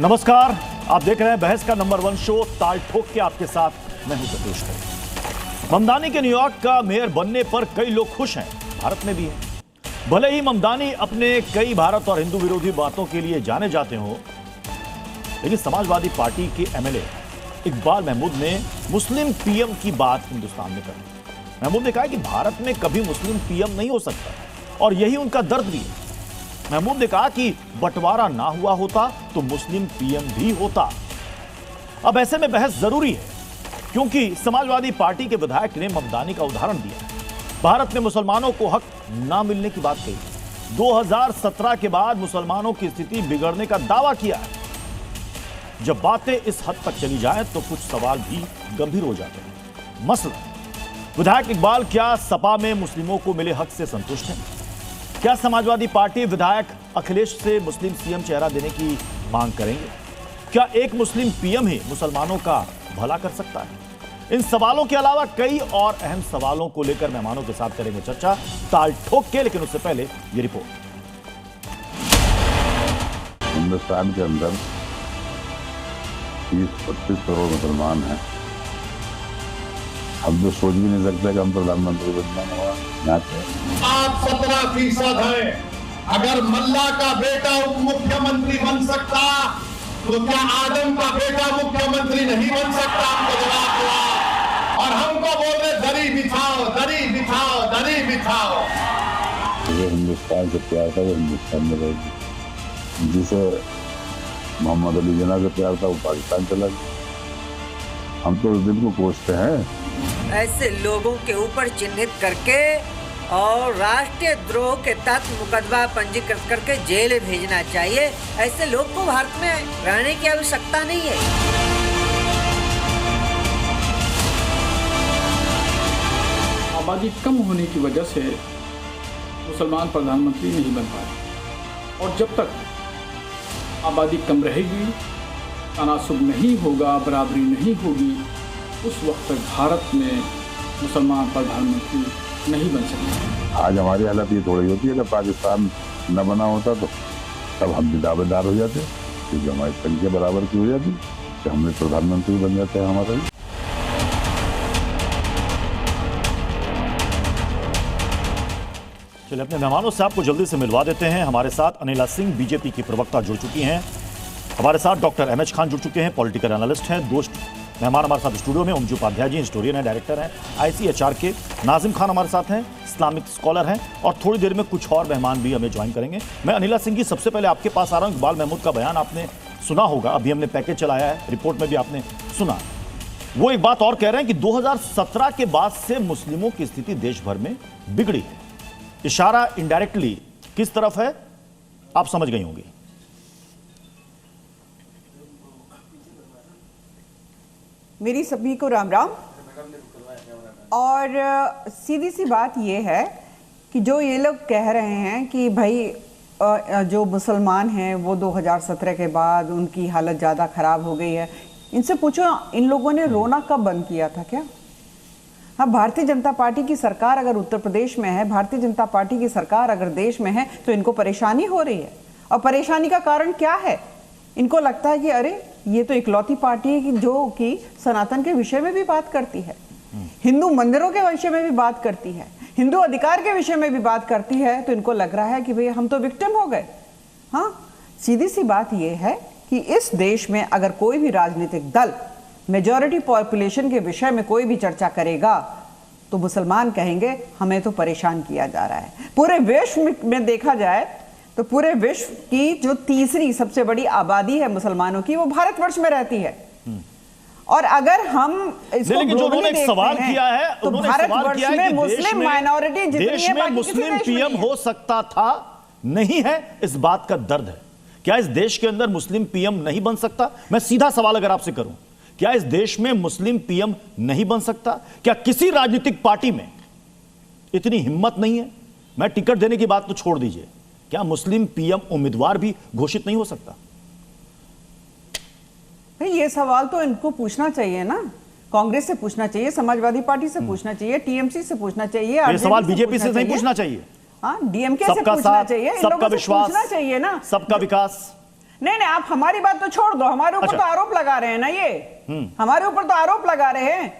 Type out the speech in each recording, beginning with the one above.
नमस्कार, आप देख रहे हैं बहस का नंबर 1 शो ताल ठोक के। आपके साथ मैं हूं सतीश खरे। ममदानी के न्यूयॉर्क का मेयर बनने पर कई लोग खुश हैं, भारत में भी हैं। भले ही ममदानी अपने कई भारत और हिंदू विरोधी बातों के लिए जाने जाते हो, लेकिन समाजवादी पार्टी के एमएलए इकबाल महमूद ने मुस्लिम पीएम की बात हिंदुस्तान में करी। महमूद ने कहा कि भारत में कभी मुस्लिम पीएम नहीं हो सकता और यही उनका दर्द भी है। महमूद ने कहा कि बंटवारा ना हुआ होता तो मुस्लिम पीएम भी होता। अब ऐसे में बहस जरूरी है, क्योंकि समाजवादी पार्टी के विधायक ने ममदानी का उदाहरण दिया। भारत में मुसलमानों को हक ना मिलने की बात कही। 2017 के बाद मुसलमानों की स्थिति बिगड़ने का दावा किया है। जब बातें इस हद तक चली जाए तो कुछ सवाल भी गंभीर हो जाते हैं। मसला, विधायक इकबाल क्या सपा में मुस्लिमों को मिले हक से संतुष्ट हैं? क्या समाजवादी पार्टी विधायक अखिलेश से मुस्लिम सीएम चेहरा देने की मांग करेंगे? क्या एक मुस्लिम पीएम ही मुसलमानों का भला कर सकता है? इन सवालों के अलावा कई और अहम सवालों को लेकर मेहमानों के साथ करेंगे चर्चा ताल ठोक के। लेकिन उससे पहले ये रिपोर्ट। हिंदुस्तान के अंदर 30-32 करोड़ मुसलमान हैं। हम तो सोच भी नहीं सकते कि हम प्रधानमंत्री बनना। आप 17% हैं। अगर मल्ला का बेटा उप मुख्यमंत्री बन सकता तो क्या आदम का बेटा मुख्यमंत्री नहीं बन सकता? हमको जवाब दो। और हमको बोल रहे दरी बिछाओ, दरी बिछाओ, दरी बिछाओ। जो हिंदुस्तान से प्यार था वो हिंदुस्तान में रहेगी। जिसे मोहम्मद अली जिन्ना से प्यार था वो पाकिस्तान चला गया। हम तो उस दिन को कोसते हैं। ऐसे लोगों के ऊपर चिन्हित करके और राष्ट्रीय द्रोह के तहत मुकदमा पंजीकृत करके जेल में भेजना चाहिए। ऐसे लोग को भारत में रहने की आवश्यकता नहीं है। आबादी कम होने की वजह से मुसलमान प्रधानमंत्री नहीं बन पाए, और जब तक आबादी कम रहेगी, तनासुब नहीं होगा, बराबरी नहीं होगी, उस वक्त तक भारत में मुसलमान प्रधानमंत्री नहीं बन सकते। आज हमारी हालत ये थोड़ी होती है कि पाकिस्तान न बना होता तो तब हम भी दावेदार हो जाते, क्योंकि हमारी संख्या बराबर की हो जाती कि हमने प्रधानमंत्री बन जाते हैं हमारा। चलिए अपने मेहमानों से आपको जल्दी से मिलवा देते हैं। हमारे साथ अनिला सिंह बीजेपी की प्रवक्ता जुड़ चुकी हैं। हमारे साथ डॉक्टर एमएच खान जुड़ चुके हैं, पॉलिटिकल एनालिस्ट हैं। दो मेहमान हमारे साथ स्टूडियो में, उमजू उपाध्याय जी हिस्टोरियन है, डायरेक्टर हैं ICHR के। नाजिम खान हमारे साथ हैं, इस्लामिक स्कॉलर हैं। और थोड़ी देर में कुछ और मेहमान भी हमें ज्वाइन करेंगे। मैं अनिला सिंह जी सबसे पहले आपके पास आ रहा हूं। इकबाल महमूद का बयान आपने सुना होगा, अभी हमने पैकेज चलाया है, रिपोर्ट में भी आपने सुना। वो एक बात और कह रहे हैं कि 2017 के बाद से मुस्लिमों की स्थिति देश भर में बिगड़ी है। इशारा इनडायरेक्टली किस तरफ है आप समझ गई होंगी। मेरी सभी को राम राम। और सीधी सी बात यह है कि जो ये लोग कह रहे हैं कि भाई जो मुसलमान हैं वो 2017 के बाद उनकी हालत ज़्यादा ख़राब हो गई है, इनसे पूछो इन लोगों ने रोना कब बंद किया था क्या? हाँ, भारतीय जनता पार्टी की सरकार अगर उत्तर प्रदेश में है, भारतीय जनता पार्टी की सरकार अगर देश में है, तो इनको परेशानी हो रही है। और परेशानी का कारण क्या है? इनको लगता है कि अरे ये तो इकलौती पार्टी है कि जो कि सनातन के विषय में भी बात करती है, हिंदू मंदिरों के विषय में भी बात करती है, हिंदू अधिकार के विषय में भी बात करती है। तो इनको लग रहा है कि भाई हम तो विक्टिम हो गए। हाँ, सीधी सी बात यह है कि इस देश में अगर कोई भी राजनीतिक दल मेजॉरिटी पॉपुलेशन के विषय में कोई भी चर्चा करेगा तो मुसलमान कहेंगे हमें तो परेशान किया जा रहा है। पूरे विश्व में देखा जाए तो पूरे विश्व की जो तीसरी सबसे बड़ी आबादी है मुसलमानों की, वो भारतवर्ष में रहती है। और अगर हम इसको लेकिन जो उन्होंने एक सवाल किया है, तो भारतवर्ष में मुस्लिम माइनॉरिटी जितनी है, बाकी मुस्लिम पीएम हो सकता था, नहीं है, इस बात का दर्द है। क्या इस देश के अंदर मुस्लिम पीएम नहीं बन सकता? मैं सीधा सवाल अगर आपसे करूं, क्या इस देश में मुस्लिम पीएम नहीं बन सकता? क्या किसी राजनीतिक पार्टी में इतनी हिम्मत नहीं है? मैं टिकट देने की बात तो छोड़ दीजिए, क्या मुस्लिम पीएम उम्मीदवार भी घोषित नहीं हो सकता? भाई ये सवाल तो इनको पूछना चाहिए ना, कांग्रेस से पूछना चाहिए, समाजवादी पार्टी से पूछना चाहिए, टीएमसी से पूछना चाहिए। ये सवाल बीजेपी से नहीं पूछना चाहिए। हाँ, डीएमके से पूछना चाहिए, सबका विश्वास, पूछना चाहिए ना, सबका विकास। नहीं नहीं, आप हमारी बात तो छोड़ दो, हमारे ऊपर अच्छा। तो आरोप लगा रहे हैं ना ये, हमारे ऊपर तो आरोप लगा रहे हैं।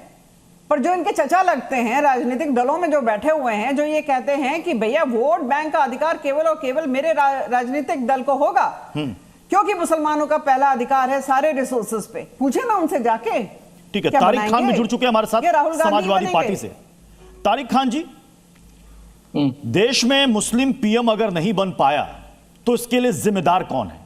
पर जो इनके चचा लगते हैं राजनीतिक दलों में जो बैठे हुए हैं, जो ये कहते हैं कि भैया वोट बैंक का अधिकार केवल और केवल मेरे राजनीतिक दल को होगा, क्योंकि मुसलमानों का पहला अधिकार है सारे रिसोर्सेज पे। पूछे ना उनसे जाके। ठीक है, क्या तारिक खान बनाएंगे? भी जुड़ चुके हैं हमारे ये राहुल साथ गांधी समाजवादी बनेंगे। पार्टी से। तारिक खान जी, देश में मुस्लिम पीएम अगर नहीं बन पाया तो इसके लिए जिम्मेदार कौन है?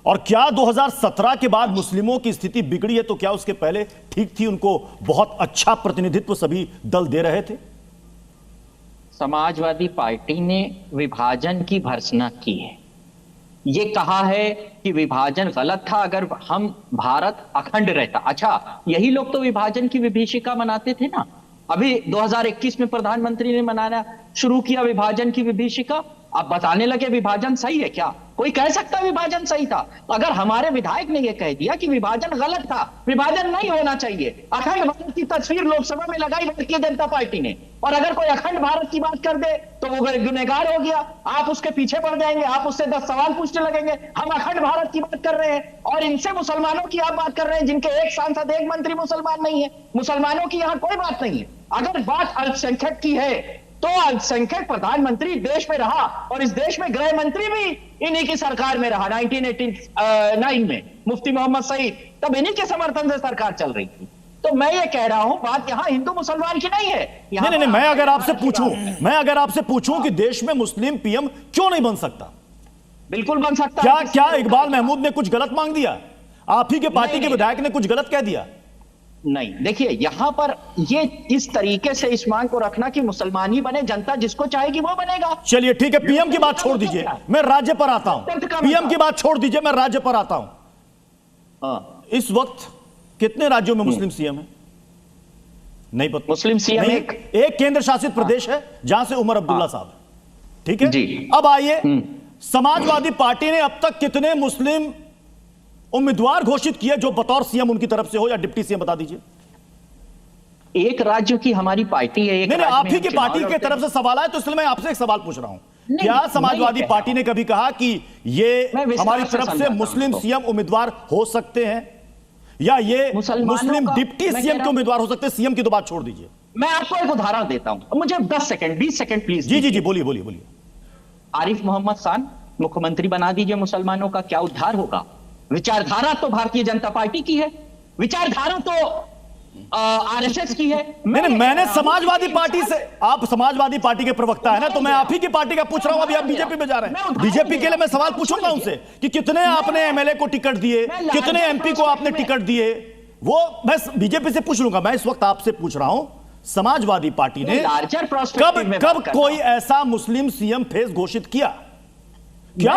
और क्या 2017 के बाद मुस्लिमों की स्थिति बिगड़ी है? तो क्या उसके पहले ठीक थी? उनको बहुत अच्छा प्रतिनिधित्व सभी दल दे रहे थे। समाजवादी पार्टी ने विभाजन की भर्त्सना की है। ये कहा है कि विभाजन गलत था, अगर हम भारत अखंड रहता। अच्छा, यही लोग तो विभाजन की विभीषिका मनाते थे ना। अभी 2021 में प्रधानमंत्री ने मनाना शुरू किया विभाजन की विभीषिका। अब बताने लगे विभाजन सही है क्या? कोई कह सकता विभाजन सही था? अगर हमारे विधायक ने यह कह दिया कि विभाजन गलत था, विभाजन नहीं होना चाहिए, अखंड भारत की तस्वीर लोकसभा में लगाई भारतीय जनता पार्टी ने, और अगर कोई अखंड भारत की बात कर दे तो वो गुनहगार हो गया, आप उसके पीछे पड़ जाएंगे, आप उससे 10 सवाल पूछने लगेंगे। हम अखंड भारत की बात कर रहे हैं और इनसे मुसलमानों की आप बात कर रहे हैं जिनके एक सांसद एक मंत्री मुसलमान नहीं है। मुसलमानों की यहां कोई बात नहीं है। अगर बात अल्पसंख्यक की है तो अल्पसंख्यक प्रधानमंत्री देश में रहा, और इस देश में गृह मंत्री भी इन्हीं की सरकार में रहा 1989 में, मुफ्ती मोहम्मद सईद, तब इन्हीं के समर्थन से सरकार चल रही थी। तो मैं ये कह रहा हूं, बात यहां हिंदू मुसलमान की नहीं है। नहीं, मैं अगर आपसे पूछूं कि देश में मुस्लिम पीएम क्यों नहीं बन सकता? बिल्कुल बन सकता। क्या इकबाल महमूद ने कुछ गलत मांग दिया? आप ही के पार्टी के विधायक ने कुछ गलत कह दिया? नहीं, देखिए यहां पर ये इस तरीके से इस मांग को रखना कि मुसलमान ही बने, जनता जिसको चाहेगी वो बनेगा। चलिए ठीक है, पीएम की बात छोड़ दीजिए, मैं राज्य पर आता हूं। पीएम की बात छोड़ दीजिए, मैं राज्य पर आता हूं। इस वक्त कितने राज्यों में मुस्लिम सीएम है? नहीं पता। मुस्लिम सीएम एक केंद्र शासित प्रदेश है जहां से उमर अब्दुल्ला साहब है। ठीक है जी। अब आइए, समाजवादी पार्टी ने अब तक कितने मुस्लिम उम्मीदवार घोषित किए जो बतौर सीएम उनकी तरफ से हो या डिप्टी सीएम, बता दीजिए। एक राज्य की हमारी पार्टी है। नहीं, आप ही की पार्टी की तरफ से सवाल आया तो इसलिए मैं आपसे एक सवाल पूछ रहा हूं। क्या समाजवादी पार्टी ने कभी कहा कि ये हमारी तरफ से मुस्लिम सीएम उम्मीदवार हो सकते हैं, या ये मुस्लिम डिप्टी सीएम के उम्मीदवार हो सकते हैं? सीएम की तो बात छोड़ दीजिए। मैं आपको एक उदाहरण देता हूं, मुझे 10 सेकंड 20 सेकंड प्लीज। जी, बोलिए। आरिफ मोहम्मद खान मुख्यमंत्री बना दीजिए, मुसलमानों का क्या उद्धार होगा? विचारधारा तो भारतीय जनता पार्टी की है, विचारधारा तो आरएसएस की है। मैंने समाजवादी पार्टी से, आप समाजवादी पार्टी के प्रवक्ता है ना, तो मैं आप ही की पार्टी का पूछ रहा हूं। अभी आप बीजेपी में जा रहे हैं। बीजेपी के लिए मैं सवाल पूछूंगा उनसे कि कितने आपने एमएलए को टिकट दिए, कितने एमपी को आपने टिकट दिए, वो मैं बीजेपी से पूछ लूंगा। मैं इस वक्त आपसे पूछ रहा हूं, समाजवादी पार्टी ने कब कोई ऐसा मुस्लिम सीएम फेस घोषित किया? क्या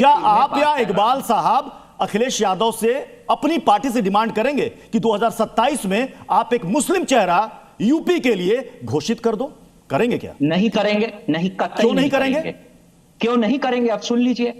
आप या इकबाल साहब अखिलेश यादव से अपनी पार्टी से डिमांड करेंगे कि 2027 में आप एक मुस्लिम चेहरा यूपी के लिए घोषित कर दो? करेंगे क्या? नहीं करेंगे, नहीं। क्यों नहीं करेंगे? क्यों नहीं करेंगे? अब सुन लीजिए,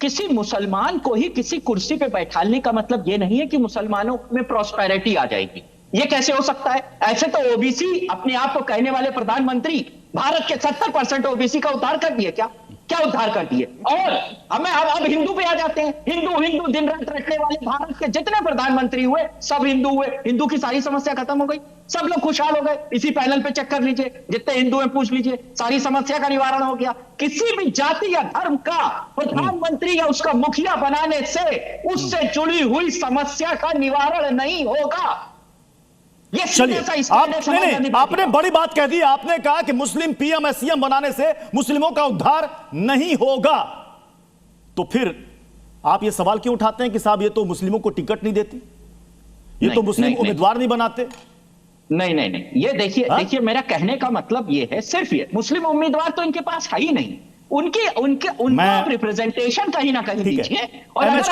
किसी मुसलमान को ही किसी कुर्सी पे बैठाने का मतलब यह नहीं है कि मुसलमानों में प्रॉस्पेरिटी आ जाएगी। ये कैसे हो सकता है? ऐसे तो ओबीसी अपने आप को कहने वाले प्रधानमंत्री भारत के 70% ओबीसी का उद्धार कर दिए। क्या उद्धार कर दिए? और हमें अब हिंदू पे आ जाते हैं। हिंदू दिन रात रटने वाले भारत के जितने प्रधानमंत्री हुए सब हिंदू हुए। हिंदू की सारी समस्या खत्म हो गई, सब लोग खुशहाल हो गए। इसी पैनल पे चेक कर लीजिए, जितने हिंदू हैं पूछ लीजिए, सारी समस्या का निवारण हो गया। किसी भी जाति या धर्म का प्रधानमंत्री या उसका मुखिया बनाने से उससे जुड़ी हुई समस्या का निवारण नहीं होगा। चलिए, आपने बड़ी बात कह दी। आपने कहा कि मुस्लिम पीएम या सीएम बनाने से मुस्लिमों का उद्धार नहीं होगा, तो फिर आप ये सवाल क्यों उठाते हैं कि साहब ये तो मुस्लिमों को टिकट नहीं देती, ये तो मुस्लिम उम्मीदवार नहीं बनाते? नहीं, ये देखिए मेरा कहने का मतलब ये है, सिर्फ ये मुस्लिम उम्मीदवार तो इनके पास है ही नहीं। उनका रिप्रेजेंटेशन कहीं ना कहीं दीजिए। एमएच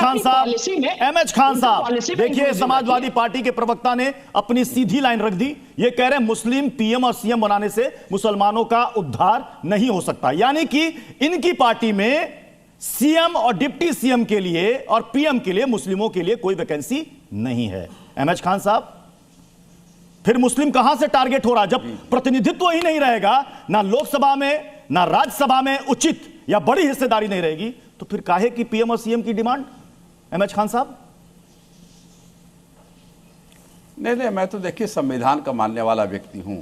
खान साहब, देखिए समाजवादी पार्टी के प्रवक्ता ने अपनी सीधी लाइन रख दी। ये कह रहे हैं मुस्लिम पीएम और सीएम बनाने से मुसलमानों का उद्धार नहीं हो सकता, यानी कि इनकी पार्टी में सीएम और डिप्टी सीएम के लिए और पीएम के लिए मुस्लिमों के लिए कोई वैकेंसी नहीं है। एमएच खान साहब, फिर मुस्लिम कहां से टारगेट हो रहा? जब प्रतिनिधित्व ही नहीं रहेगा, ना लोकसभा में ना राज्यसभा में उचित या बड़ी हिस्सेदारी नहीं रहेगी, तो फिर काहे की पीएम और सीएम की डिमांड, एमएच खान साहब? नहीं, मैं तो देखिए संविधान का मानने वाला व्यक्ति हूं।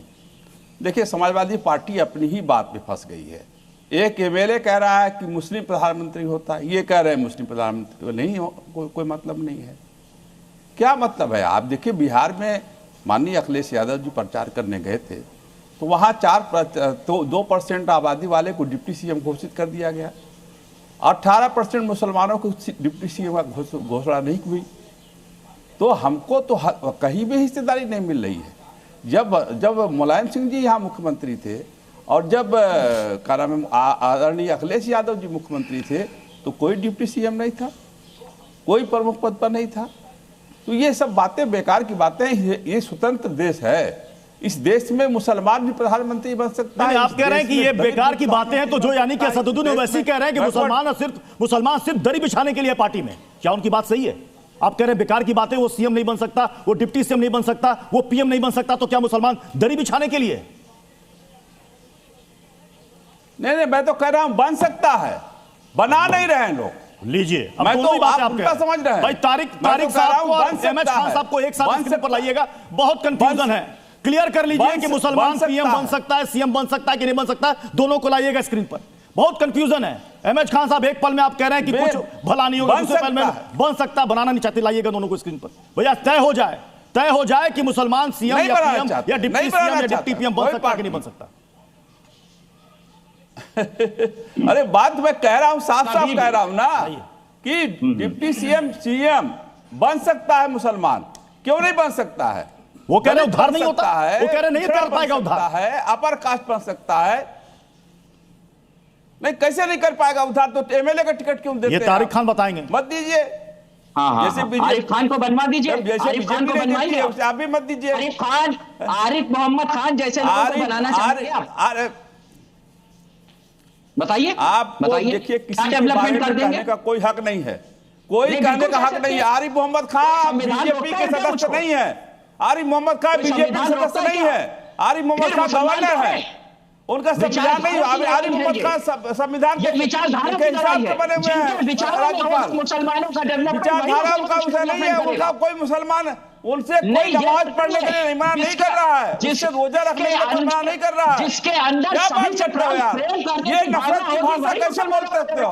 देखिए समाजवादी पार्टी अपनी ही बात में फंस गई है। एक एमएलए कह रहा है कि मुस्लिम प्रधानमंत्री होता है, ये कह रहे हैं मुस्लिम प्रधानमंत्री को नहीं कोई मतलब नहीं है। क्या मतलब है? आप देखिए बिहार में माननीय अखिलेश यादव जी प्रचार करने गए थे तो वहाँ 2% आबादी वाले को डिप्टी सीएम घोषित कर दिया गया, 18% मुसलमानों को डिप्टी सीएम का घोषणा नहीं हुई। तो हमको तो कहीं भी हिस्सेदारी नहीं मिल रही है। जब मुलायम सिंह जी यहाँ मुख्यमंत्री थे और जब क्या नाम है आदरणीय अखिलेश यादव जी मुख्यमंत्री थे तो कोई डिप्टी सीएम नहीं था, कोई प्रमुख पद पर नहीं था। तो ये सब बातें बेकार की बातें हैं। ये स्वतंत्र देश है, इस देश में मुसलमान भी प्रधानमंत्री बन सकता है। आप कह रहे हैं कि ये बेकार की बातें हैं, तो जो यानी कि असदुद्दीन ओवैसी कह रहे हैं कि मुसलमान सिर्फ दरी बिछाने के लिए पार्टी में, क्या उनकी बात सही है? आप कह रहे हैं बेकार की बातें, वो सीएम नहीं बन सकता, वो डिप्टी सीएम नहीं बन सकता, वो पीएम नहीं बन सकता, तो क्या मुसलमान दरी बिछाने के लिए? नहीं, मैं तो कह रहा हूं बन सकता है, बना नहीं रहे हैं लोग। लीजिए, मैं तो आप समझ रहे हैं भाई। तारिक साहब को और एमएच खान साहब को एक साथ स्क्रीन पर लाइएगा, बहुत कंफ्यूजन है। क्लियर कर लीजिए कि मुसलमान पीएम बन सकता है, सीएम बन सकता है कि नहीं बन सकता, दोनों को लाइएगा स्क्रीन पर। बहुत कंफ्यूजन है। एमएच खान साहब एक पल में आप कह रहे हैं कि कुछ भला नहीं होगा, दूसरे पल में बन सकता, बनाना नहीं चाहते, लाइएगा दोनों को स्क्रीन पर। भैया तय हो जाए कि मुसलमान सीएम या पीएम या डिप्टी सीएम या डिप्टी पीएम बन सकता है कि नहीं बन सकता। अरे बात मैं कह रहा हूं, साफ कह रहा हूं ना कि डिप्टी सीएम बन सकता है मुसलमान, क्यों नहीं बन सकता है? वो कह रहे उधार नहीं होता है, वो कह रहे नहीं कर पाएगा उधार है, अपर कास्ट बन सकता है। नहीं, कैसे नहीं कर पाएगा उधार? तो एमएलए का टिकट क्यों देते हैं? ये तारिक खान बताएंगे। मत दीजिए। जैसे आरिफ खान को बनवा दीजिए, आरिफ खान को बनवाइए, आप भी मत दीजिए। आरिफ मोहम्मद खान जैसे लोगों को बनाना चाहते हैं। बताइए, आपको देखिए किसी डेवलपमेंट कर देंगे का कोई हक नहीं है, कोई कहने का हक नहीं है। आरिफ मोहम्मद खान बीजेपी के सदस्य नहीं है, आरिफ मोहम्मद खान बीजेपी के सदस्य नहीं है, आरिफ मोहम्मद खान गवर्नर है, उनका संविधान नहीं। आरिफ मोहम्मद खान संविधान के हिसाब से बने हुए हैं। मुसलमानों का विचारधारा उनका विषय नहीं है, उनका कोई मुसलमान उनसे कोई नमाज पढ़ने के लिए मना नहीं कर रहा है, जिससे रोजा रखने के लिए मना नहीं कर रहा है। जिसके अंदर क्या बात करते हो यार? ये नफरत की भाषा कैसे बोल सकते हो?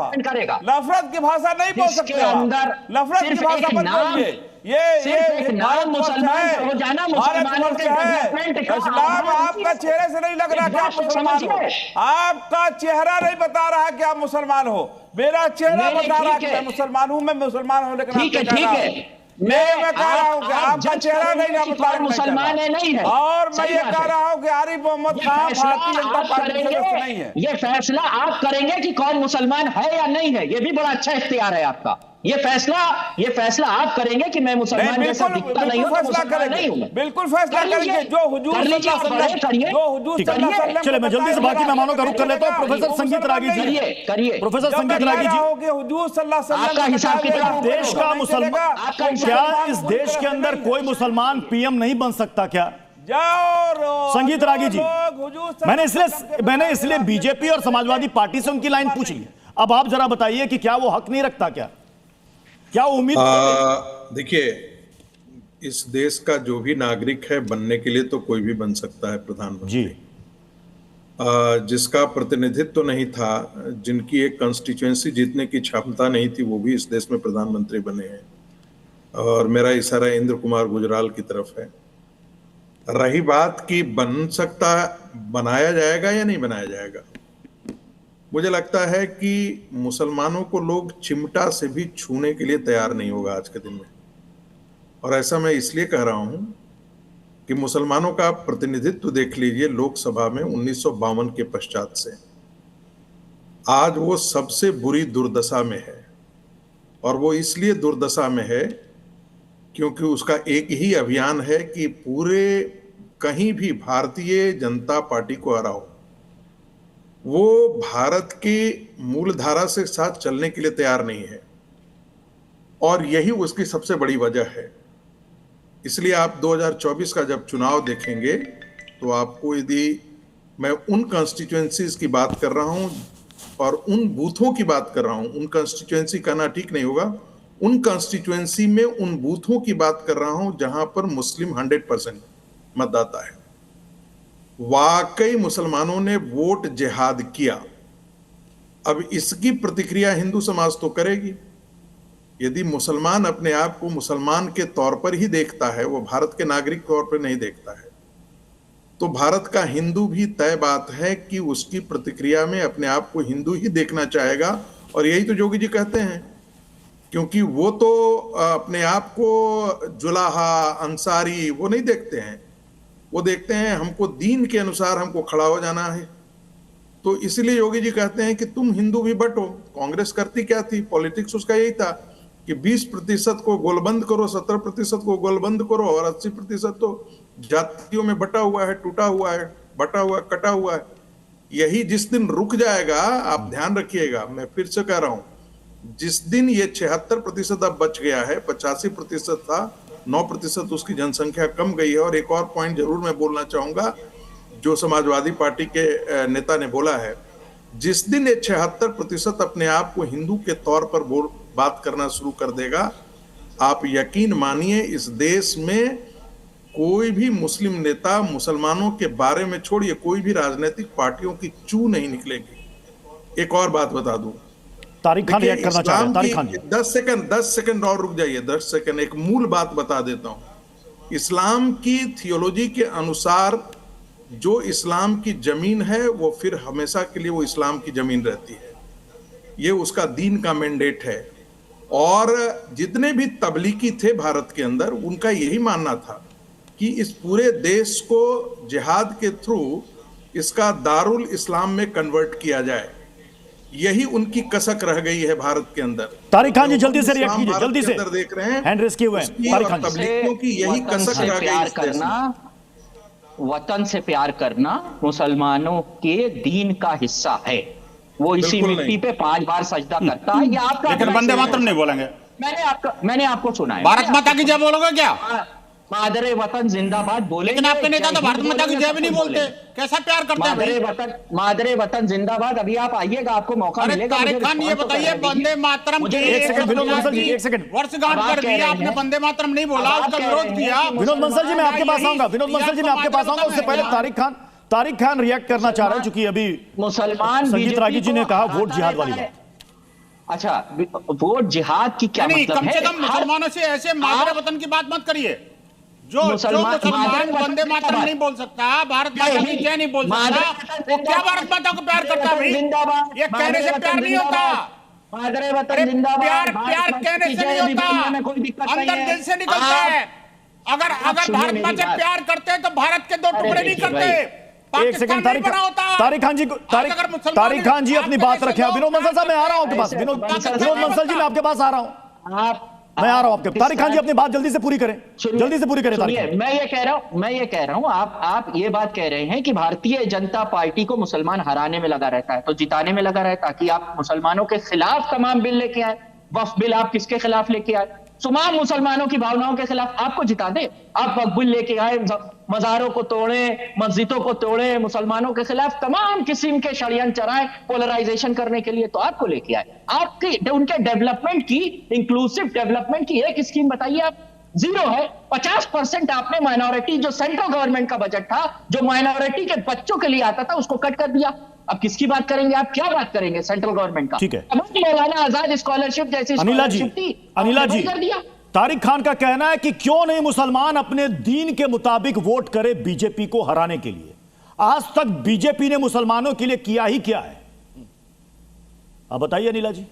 नफरत की भाषा नहीं बोल सकते हो, नफरत की भाषा मत बोलिए। ये नाम मुसलमान हो जाना, मुसलमानों के डेवलपमेंट का इस्लाम आपका चेहरे से नहीं लग रहा कि आप मुसलमान हो, आपका चेहरा नहीं बता रहा है कि आप मुसलमान हो। मेरा चेहरा बता रहा है कि मैं मुसलमान हूं, मैं मुसलमान होने के नाते ठीक है। मैं कह रहा हूं कि आपका चेहरा नहीं बता रहा, मुसलमान है नहीं है। और मैं ये कह रहा हूं कि आरिफ मोहम्मद खान भारतीय जनता पार्टी के सदस्य नहीं है। ये फैसला आप करेंगे कि कौन मुसलमान है या नहीं है, ये भी बड़ा अच्छा इख्तियार है आपका। ये फैसला आप करेंगे कि मैं मुसलमान जैसा दिखता नहीं हूं, मुसलमान नहीं हूं। बिल्कुल फैसला करेंगे जो हुजूर चलिए मैं जल्दी से बाकी मेहमानों का रुख कर लेता हूं। प्रोफेसर संगीत रागी जी, प्रोफेसर संगीत रागी जी, हुजूर सल्लल्लाहु अलैहि आपका हिसाब किताब देश का मुसलमान, क्या इस देश के अंदर कोई मुसलमान पीएम नहीं बन सकता क्या? संगीत रागी जी, मैंने इसलिए बीजेपी और समाजवादी पार्टी से उनकी लाइन पूछ ली। अब आप जरा बताइए कि क्या वो हक नहीं रखता, क्या उम्मीद? देखिए, इस देश का जो भी नागरिक है बनने के लिए तो कोई भी बन सकता है प्रधानमंत्री जी। जिसका प्रतिनिधित्व तो नहीं था, जिनकी एक कंस्टिट्यूएंसी जीतने की क्षमता नहीं थी, वो भी इस देश में प्रधानमंत्री बने हैं। और मेरा इशारा इंद्र कुमार गुजराल की तरफ है। रही बात कि बन सकता, बनाया जाएगा या नहीं बनाया जाएगा, मुझे लगता है कि मुसलमानों को लोग चिमटा से भी छूने के लिए तैयार नहीं होगा आज के दिन में। और ऐसा मैं इसलिए कह रहा हूं कि मुसलमानों का प्रतिनिधित्व देख लीजिए लोकसभा में 1952 के पश्चात से आज वो सबसे बुरी दुर्दशा में है। और वो इसलिए दुर्दशा में है क्योंकि उसका एक ही अभियान है कि पूरे कहीं भी भारतीय जनता पार्टी को हराओ। वो भारत की मूलधारा से साथ चलने के लिए तैयार नहीं है और यही उसकी सबसे बड़ी वजह है। इसलिए आप 2024 का जब चुनाव देखेंगे तो आपको, यदि मैं उन कॉन्स्टिट्यूएंसीज की बात कर रहा हूं और उन बूथों की बात कर रहा हूं, उन कंस्टिट्यूएंसी कहना ठीक नहीं होगा, उन कंस्टिट्यूएंसी में उन बूथों की बात कर रहा हूं जहां पर मुस्लिम 100% मतदाता है। वाकई मुसलमानों ने वोट जिहाद किया। अब इसकी प्रतिक्रिया हिंदू समाज तो करेगी। यदि मुसलमान अपने आप को मुसलमान के तौर पर ही देखता है, वो भारत के नागरिक तौर पर नहीं देखता है, तो भारत का हिंदू भी तय बात है कि उसकी प्रतिक्रिया में अपने आप को हिंदू ही देखना चाहेगा। और यही तो जोगी जी कहते हैं, क्योंकि वो तो अपने आप को जुलाहा अंसारी वो नहीं देखते हैं, वो देखते हैं हमको दीन के अनुसार हमको खड़ा हो जाना है। तो इसलिए योगी जी कहते हैं कि तुम हिंदू भी बटो। कांग्रेस करती क्या थी? पॉलिटिक्स उसका यही था कि 20% को गोलबंद करो, 17% को गोलबंद करो, और 80% तो जातियों में बटा हुआ है, टूटा हुआ है, बटा हुआ, कटा हुआ है। यही जिस दिन रुक जाएगा, आप ध्यान रखिएगा, मैं फिर से कह रहा हूं, जिस दिन ये 76% अब बच गया है, 85% था, 9% उसकी जनसंख्या कम गई है। और एक और पॉइंट जरूर मैं बोलना चाहूंगा, जो समाजवादी पार्टी के नेता ने बोला है, जिस दिन ये 76% अपने आप को हिंदू के तौर पर बात करना शुरू कर देगा, आप यकीन मानिए इस देश में कोई भी मुस्लिम नेता मुसलमानों के बारे में, छोड़िए कोई भी राजनीतिक पार्टियों की चू नहीं निकलेगी। एक और बात बता दूं, तारिक खान रिएक्ट करना चाह रहे हैं। तारिक खान जी 10 सेकंड और रुक जाइए, 10 सेकंड। एक मूल बात बता देता हूं। इस्लाम की थियोलॉजी के अनुसार जो इस्लाम की जमीन है वो फिर हमेशा के लिए वो इस्लाम की जमीन रहती है, ये उसका दीन का मैंडेट है। और जितने भी तबलीगी थे भारत के अंदर, उनका यही मानना था कि इस पूरे देश को जिहाद के थ्रू इसका दारुल इस्लाम में कन्वर्ट किया जाए। यही उनकी कसक रह गई है भारत के अंदर। तारिक खान जी जल्दी से रिएक्ट कीजिए, जल्दी से। देख रहे हैं हैंड रेज किए हुए हैं तारिक खान जी। तबलीगियों की यही कसक रह गई इस देश में। वतन से प्यार करना मुसलमानों के दीन का हिस्सा है। वो इसी मिट्टी पे 5 बार सजदा करता है। ये आपका, लेकिन वंदे मातरम नहीं बोलेंगे। मैंने आपको सुना है। भारत माता की जय बोलोगे क्या? मादरे वतन जिंदाबाद बोले, लेकिन आपके नेता तो भारत माता की जय भी नहीं बोलते। कैसा प्यार करते हैं? मादरे वतन जिंदाबाद। अभी आप आइएगा, आपको मौका मिलेगा। तारिक खान ये बताइए, वंदे मातरम के एक सेकंड विनोद बंसल जी, एक सेकंड। वर्षगांठ कर दिया आपने, वंदे मातरम नहीं बोला, उसका विरोध किया। विनोद बंसल जी मैं आपके पास आऊंगा, विनोद बंसल जी मैं आपके पास आऊंगा। उससे पहले तारिक खान रिएक्ट करना चाह रहे हैं, चूंकि अभी मुसलमान संजीत रागी जी ने कहा वोट जिहाद वाली बात। अच्छा, वोट जिहाद की क्या मतलब है? कम से कम मुसलमानों से ऐसे मादरे वतन की बात मत करिए। जो मुसलमान वंदे मातरम नहीं बोल सकता, भारत माता की जय नहीं बोल सकता, वो क्या भारत माता को प्यार करता है? ये कहने से प्यार नहीं होता। प्यार कहने से नहीं होता, अंदर दिल से निकलता है। अगर भारत माता से प्यार करते तो भारत के 2 टुकड़े नहीं करते। एक सेकंड तारिक खान जी अपनी बात रखें। विनोद बंसल साहब मैं आ रहा हूं आपके पास। विनोद बंसल जी मैं आपके पास आ रहा हूं, मैं आ रहा हूं आपके। तारिक खान जी अपनी बात जल्दी से पूरी करें, जल्दी से पूरी करें। मैं ये कह रहा हूं आप ये बात कह रहे हैं कि भारतीय जनता पार्टी को मुसलमान हराने में लगा रहता है, तो जिताने में लगा रहता है कि आप मुसलमानों के खिलाफ तमाम बिल लेके आए। वक्फ बिल आप किसके खिलाफ लेके आए? तमाम मुसलमानों की भावनाओं के खिलाफ। आपको जिता दे, आप वक्फ बिल लेके आए, मजारों को तोड़े, मस्जिदों को तोड़े, मुसलमानों के खिलाफ तमाम किस्म के षड्यंत्र चलाए पोलराइजेशन करने के लिए, तो आपको लेके आए। आपकी उनके डेवलपमेंट की, इंक्लूसिव डेवलपमेंट की एक स्कीम बताइए आप। 0 है। 50% आपने माइनॉरिटी, जो सेंट्रल गवर्नमेंट का बजट था, जो माइनॉरिटी के बच्चों के लिए आता था, उसको कट कर दिया। अब किसकी बात करेंगे आप? क्या बात करेंगे सेंट्रल गवर्नमेंट का? ठीक है, मौलाना आजाद स्कॉलरशिप जैसी अनिला जी कर दिया। तारिक खान का कहना है कि क्यों नहीं मुसलमान अपने दीन के मुताबिक वोट करे बीजेपी को हराने के लिए। आज तक बीजेपी ने मुसलमानों के लिए किया ही क्या है? अब बताइए अनिला जी।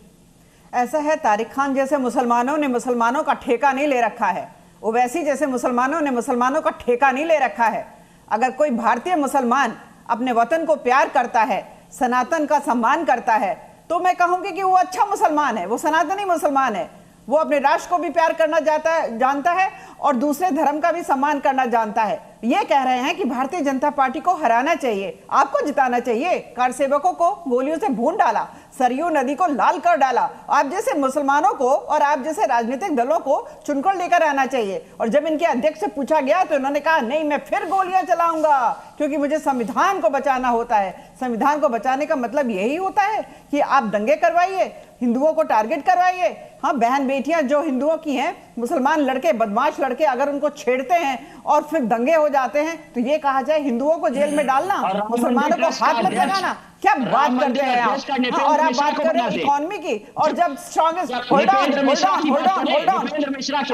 ऐसा है, तारिक खान जैसे मुसलमानों ने मुसलमानों का ठेका नहीं ले रखा है, ओवैसी जैसे मुसलमानों ने मुसलमानों का ठेका नहीं ले रखा है। अगर कोई भारतीय मुसलमान अपने वतन को प्यार करता है, सनातन का सम्मान करता है, तो मैं कहूंगी कि वो अच्छा मुसलमान है, वो सनातनी मुसलमान है। वो अपने राष्ट्र को भी प्यार करना जानता है और दूसरे धर्म का भी सम्मान करना जानता है। ये कह रहे हैं कि भारतीय जनता पार्टी को हराना चाहिए, आपको जिताना चाहिए। कार सेवकों को गोलियों से भून डाला, सरयू नदी को लाल कर डाला। आप जैसे मुसलमानों को और आप जैसे राजनीतिक दलों को चुनकर लेकर आना चाहिए। और जब इनके अध्यक्ष से पूछा गया तो इन्होंने कहा नहीं, मैं फिर गोलियां चलाऊंगा क्योंकि मुझे संविधान को बचाना होता है। संविधान को बचाने का मतलब यही होता है कि आप दंगे करवाइए, हिंदुओं को टारगेट करवाइए। हाँ, बहन बेटियां जो हिंदुओं की हैं, मुसलमान लड़के, बदमाश लड़के अगर उनको छेड़ते हैं और फिर दंगे हो जाते हैं तो ये कहा जाए हिंदुओं को जेल में डालना, मुसलमानों को हाथ मत लगाना। क्या बात करते हैं आप? और आप बात कर रहे हैं इकोनॉमी की, और जब स्ट्रॉन्गेस्ट होल्ड ऑन,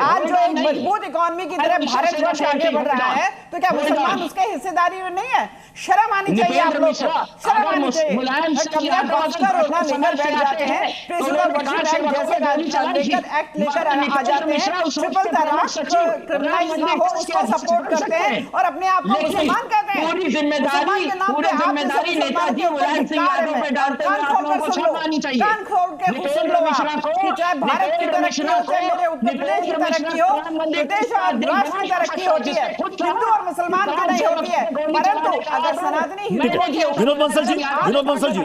आज जो एक मजबूत इकोनॉमी की तरह भारतवर्ष आगे बढ़ रहा है तो क्या मुसलमान उसके हिस्सेदारी में नहीं है? शर्म आनी चाहिए आप लोग को, शर्म आनी चाहिए। कमियां ट्रांसफर होना लेकर बैठ जाते हैं, प्रेसिडेंट वर्षिप जैसे एक्ट लेकर आ जाते हैं, ट्रिपल तलाक क्रिमिनलाइज ना हो उसको सपोर्ट करते हैं और अपने आप को मुसलमान कहते हैं। पूरी जिम्मेदारी नेताजी मुलायम सिंह यादव पे डालते हैं। आप लोगों को शर्म आनी चाहिए। कान खोल के सुन लो कि चाहे भारत की तरक्की हो, चाहे मेरे उत्तर प्रदेश की तरक्की हो, प्रदेश और राष्ट्र की तरक्की होती है, हिंदू और मुसलमान की नहीं होती है। परंतु अगर सनातनी विनोद बंसल जी, विनोद बंसल जी,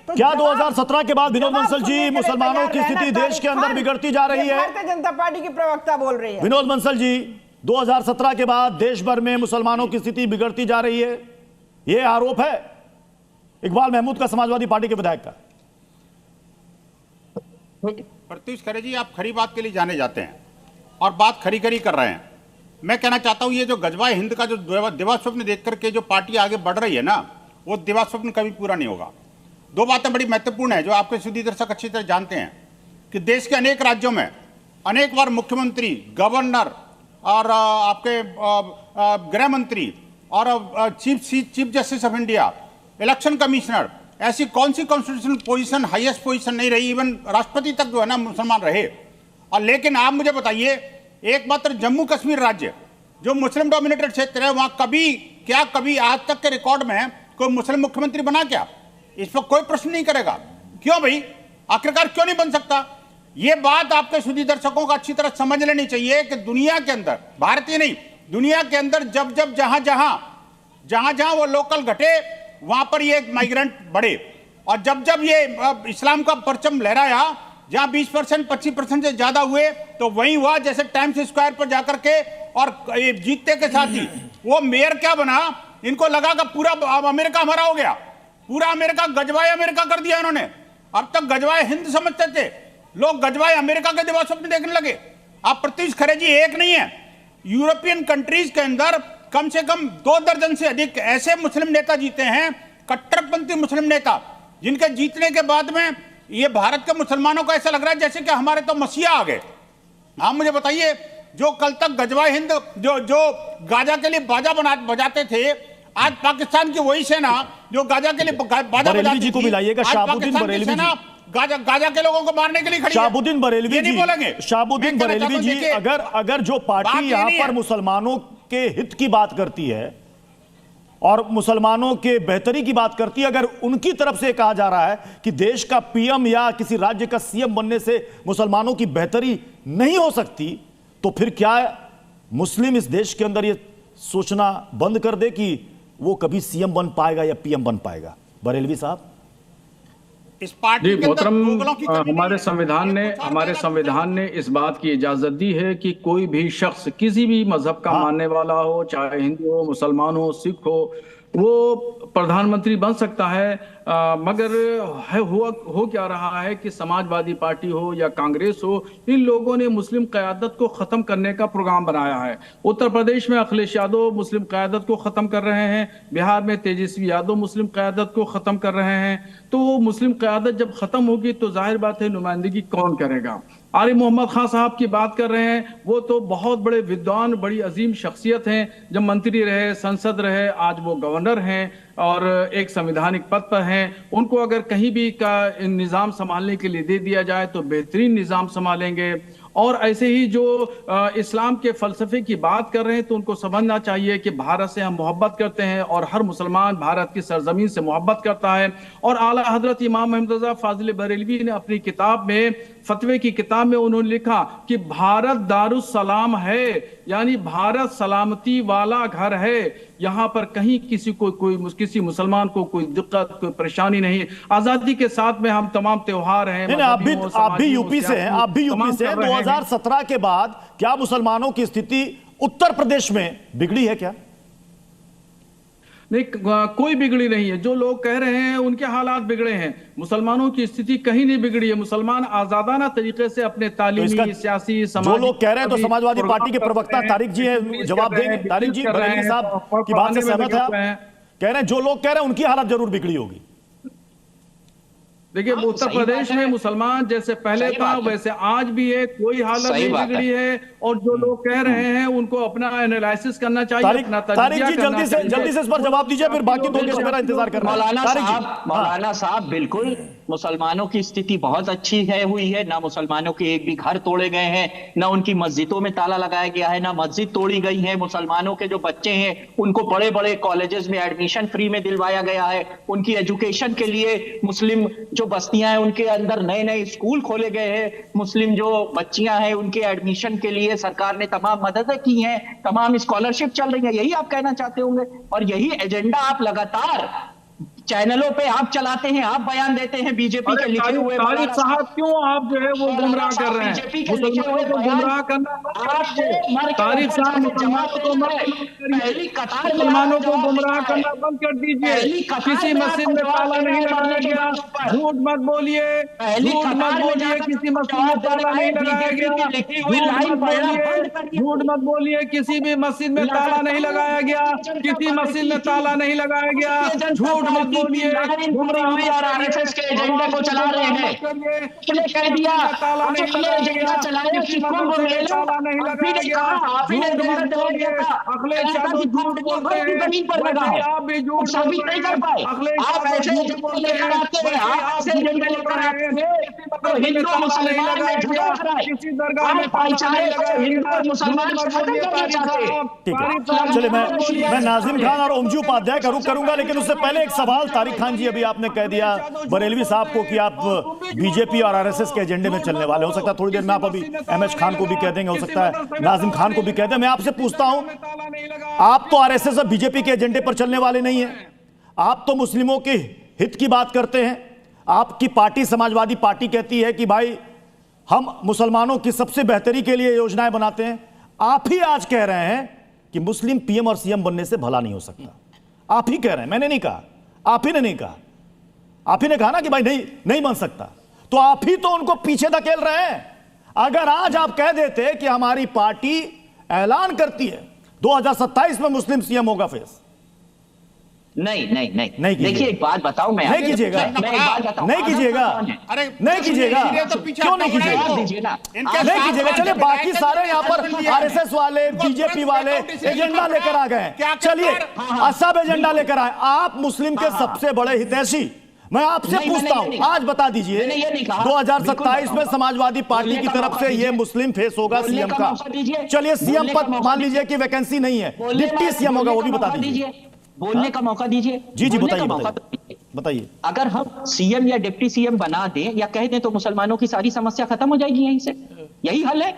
क्या 2017 के बाद विनोद बंसल जी मुसलमानों की स्थिति देश के अंदर बिगड़ती जा रही है? भारतीय जनता पार्टी की प्रवक्ता बोल रही है। विनोद बंसल जी, 2017 के बाद देश भर में मुसलमानों की स्थिति बिगड़ती जा रही है, यह आरोप है इकबाल महमूद का, समाजवादी पार्टी के विधायक का। प्रत्युष खरे जी, आप खरी बात के लिए जाने जाते हैं और बात खरी खरी कर रहे हैं। मैं कहना चाहता हूं ये जो गजवाए हिंद का जो दिवा स्वप्न देख करके जो पार्टी आगे बढ़ रही है ना, वो दिवा स्वप्न कभी पूरा नहीं होगा। दो बातें बड़ी महत्वपूर्ण है जो आपके सुधी दर्शक अच्छी तरह जानते हैं कि देश के अनेक राज्यों में अनेक बार मुख्यमंत्री, गवर्नर और आपके गृह मंत्री और chief justice of India, election commissioner, ऐसी कौन सी कॉन्स्टिट्यूशनल पोजीशन, हाईएस्ट पोजीशन नहीं रही, इवन राष्ट्रपति तक जो है ना मुसलमान रहे। और लेकिन आप मुझे बताइए, एकमात्र जम्मू कश्मीर राज्य जो मुस्लिम डोमिनेटेड क्षेत्र है, वहां कभी आज तक के रिकॉर्ड में कोई मुस्लिम मुख्यमंत्री बना क्या? इस पर कोई प्रश्न नहीं करेगा। क्यों भाई, आखिरकार क्यों नहीं बन सकता? यह बात आपके सुधी दर्शकों को अच्छी तरह समझ लेनी चाहिए कि दुनिया के अंदर, भारतीय नहीं, दुनिया के अंदर जब जहां वो लोकल घटे वहां पर ये माइग्रेंट बढ़े, और जब ये इस्लाम का परचम लहराया, जहां 20% 25% से ज्यादा हुए तो वही हुआ जैसे टाइम्स स्क्वायर पर जाकर के, और जीतते के साथ ही वो मेयर क्या बना, इनको लगा कि पूरा अमेरिका हमारा हो गया, पूरा अमेरिका गजवाए अमेरिका कर दिया इन्होंने। अब तक गजवाए हिंद समझते थे लोग, गजवाए अमेरिका के दिवा स्वप्न देखने लगे। आप प्रत्युष खरे जी, एक नहीं है, यूरोपियन कंट्रीज के अंदर कम से कम 2 दर्जन से अधिक ऐसे मुस्लिम नेता जीते हैं, कट्टरपंथी मुस्लिम नेता, जिनके जीतने के बाद में ये भारत के मुसलमानों को ऐसा लग रहा है जैसे कि हमारे तो मसीहा आ गए। आप मुझे बताइए, जो कल तक गजवाए हिंद जो गाजा के लिए बाजा बजाते थे, आज पाकिस्तान की वही सेना जो गाजा के लिए बाजा बजाती जी को बुलाइएगा, शाहबुद्दीन बरेलवी जी, गाजा के लोगों को मारने के लिए खड़ी है। शाहबुद्दीन बरेलवी जी, बोलेंगे शाहबुद्दीन बरेलवी जी, अगर जो पार्टी यहाँ पर मुसलमानों के हित की बात करती है और मुसलमानों के बेहतरी की बात करती है, अगर उनकी तरफ से कहा जा रहा है कि देश का पीएम या किसी राज्य का सीएम बनने से मुसलमानों की बेहतरी नहीं हो सकती, तो फिर क्या मुस्लिम इस देश के अंदर ये सोचना बंद कर दे कि वो कभी सीएम बन पाएगा या पीएम बन पाएगा? बरेलवी साहब, इस पार्टी के अंदर हमारे संविधान ने इस बात की इजाजत दी है कि कोई भी शख्स किसी भी मजहब का मानने वाला हो, चाहे हिंदू हो, मुसलमान हो, सिख हो, वो प्रधानमंत्री बन सकता है। मगर हो क्या रहा है कि समाजवादी पार्टी हो या कांग्रेस हो, इन लोगों ने मुस्लिम क़यादत को ख़त्म करने का प्रोग्राम बनाया है। उत्तर प्रदेश में अखिलेश यादव मुस्लिम क़यादत को ख़त्म कर रहे हैं, बिहार में तेजस्वी यादव मुस्लिम क़यादत को ख़त्म कर रहे हैं। तो मुस्लिम क़यादत जब ख़त्म होगी तो जाहिर बात है नुमाइंदगी कौन करेगा? आरिफ मोहम्मद खान साहब की बात कर रहे हैं, वो तो बहुत बड़े विद्वान, बड़ी अजीम शख्सियत हैं, जब मंत्री रहे, संसद रहे, आज वो गवर्नर हैं और एक संवैधानिक पद पर हैं। उनको अगर कहीं भी का निज़ाम संभालने के लिए दे दिया जाए तो बेहतरीन निज़ाम संभालेंगे। और ऐसे ही जो इस्लाम के फलसफे की बात कर रहे हैं तो उनको समझना चाहिए कि भारत से हम मोहब्बत करते हैं और हर मुसलमान भारत की सरजमीन से मोहब्बत करता है। और आला हजरत इमाम अहमद रज़ा फाजिल बरेलवी ने अपनी किताब में, फतवे की किताब में उन्होंने लिखा कि भारत दारुस्सलाम है, यानी भारत सलामती वाला घर है, यहाँ पर कहीं किसी मुसलमान को कोई दिक्कत, कोई परेशानी नहीं। आजादी के साथ में हम तमाम त्योहार हैं। आप भी यूपी से हैं, आप भी यूपी से हैं। 2017 के बाद क्या मुसलमानों की स्थिति उत्तर प्रदेश में बिगड़ी है क्या? नहीं, कोई बिगड़ी नहीं है। जो लोग कह रहे हैं उनके हालात बिगड़े हैं, मुसलमानों की स्थिति कहीं नहीं बिगड़ी है। मुसलमान आजादाना तरीके से अपने तालीमी, सियासी, जो लोग कह रहे हैं तो समाजवादी पार्टी के प्रवक्ता तारिक जी है, जवाब देंगे। तारिक जी, बरेलवी साहब की बात से सहमत है आप? कह रहे हैं जो लोग कह रहे हैं उनकी हालत जरूर बिगड़ी होगी। देखिए, उत्तर प्रदेश में मुसलमान जैसे पहले था वैसे आज भी है, कोई हालत नहीं बिगड़ी है। और जो लोग कह रहे हैं उनको अपना एनालिसिस करना चाहिए, अपना तारिक जी जल्दी से इस पर जवाब दीजिए, फिर बाकी दो केस मेरा इंतजार कर रहे हैं। मौलाना साहब, बिल्कुल मुसलमानों की स्थिति बहुत अच्छी है, हुई है। ना मुसलमानों के एक भी घर तोड़े गए हैं, ना उनकी मस्जिदों में ताला लगाया गया है, ना मस्जिद तोड़ी गई है। मुसलमानों के जो बच्चे हैं उनको बड़े बड़े कॉलेजेस में एडमिशन फ्री में दिलवाया गया है। उनकी एजुकेशन के लिए मुस्लिम जो बस्तियां हैं उनके अंदर नए नए स्कूल खोले गए हैं। मुस्लिम जो बच्चियां हैं उनके एडमिशन के लिए सरकार ने तमाम मददें की हैं, तमाम स्कॉलरशिप चल रही है। यही आप कहना चाहते होंगे और यही एजेंडा आप लगातार चैनलों पे आप चलाते हैं, आप बयान देते हैं। बीजेपी के लिखे हुए तारिक साहब क्यों आप जो है वो गुमराह कर रहे हैं? मुसलमानों को गुमराह करना, तारिक साहब मुसलमानों को गुमराह करना बंद कर दीजिए। किसी मस्जिद में ताला नहीं लगाया गया, झूठ मत बोलिए, झूठ मत बोलिए, किसी मस्जिद में ताला नहीं लगाया गया, झूठ मत बोलिए, किसी भी मस्जिद में ताला नहीं लगाया गया, किसी मस्जिद में ताला नहीं लगाया गया, झूठ मत और आरएसएस के एजेंडे को चला रहे हैं। कह दिया एजेंडा चलाने की कुंभ मेला, जमीन पर लगा है, साबित नहीं कर पाए। आप ऐसे एजेंडे लेकर आते हैं, आप ऐसे एजेंडे लेकर आते हैं तो हिंदू मुसलमान में झगड़ा कराए, आप भाईचारे को हिंदू और मुसलमान से खत्म करना चाहते हैं। ठीक है, चलिए मैं नाजिम खान और ओमजी उपाध्याय का रुख करूंगा, लेकिन उससे पहले एक सवाल। तारिक खान जी, अभी आपने कह दिया बरेलवी साहब को कि आप बीजेपी और आरएसएस के एजेंडे में चलने वाले। हो सकता है थोड़ी देर में आप अभी एमएच खान को भी कह देंगे, हो सकता है नाजिम खान को भी कह दें। मैं आपसे पूछता हूं, आप तो आरएसएस और बीजेपी के एजेंडे पर चलने वाले नहीं हैं, आप तो मुस्लिमों के हित की बात करते हैं। आपकी पार्टी समाजवादी पार्टी कहती है कि भाई हम मुसलमानों की सबसे बेहतरी के लिए योजनाएं बनाते हैं। आप ही आज कह रहे हैं कि मुस्लिम पीएम और सीएम बनने से भला नहीं हो सकता। आप ही कह रहे हैं, मैंने नहीं कहा, आप ही ने नहीं कहा। आप ही ने कहा ना कि भाई नहीं बन सकता, तो आप ही तो उनको पीछे धकेल रहे हैं। अगर आज आप कह देते कि हमारी पार्टी ऐलान करती है 2027 में मुस्लिम सीएम होगा फेस, नहीं देखिए, एक बात बताऊं मैं, नहीं कीजिएगा, नहीं कीजिएगा, नहीं कीजिएगा, क्यों नहीं कीजिएगा, नहीं कीजिएगा। चलिए, बाकी सारे यहाँ पर आरएसएस वाले, बीजेपी वाले एजेंडा लेकर आ गए, चलिए सब एजेंडा लेकर आए। आप मुस्लिम के सबसे बड़े हितैषी, मैं आपसे पूछता हूं, आज बता दीजिए 2027 में समाजवादी पार्टी की तरफ से ये मुस्लिम फेस होगा सीएम का। चलिए, सीएम पद मान लीजिए कि वैकेंसी नहीं है, डिप्टी सीएम होगा, वो भी बता दीजिए, बोलने का मौका दीजिए। जी बताइए। अगर हम सीएम या डिप्टी सीएम बना दें या कह दें तो मुसलमानों की सारी समस्या खत्म हो जाएगी यहीं से, यही हल है।